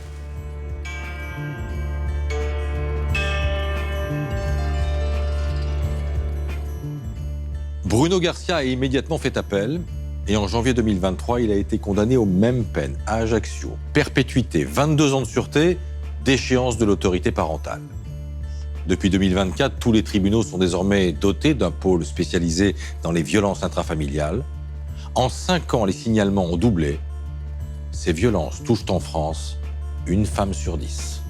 Bruno Garcia a immédiatement fait appel et en janvier 2023, il a été condamné aux mêmes peines à Ajaccio. Perpétuité, 22 ans de sûreté, déchéance de l'autorité parentale. Depuis 2024, tous les tribunaux sont désormais dotés d'un pôle spécialisé dans les violences intrafamiliales. En 5 ans, les signalements ont doublé. Ces violences touchent en France une femme sur 10.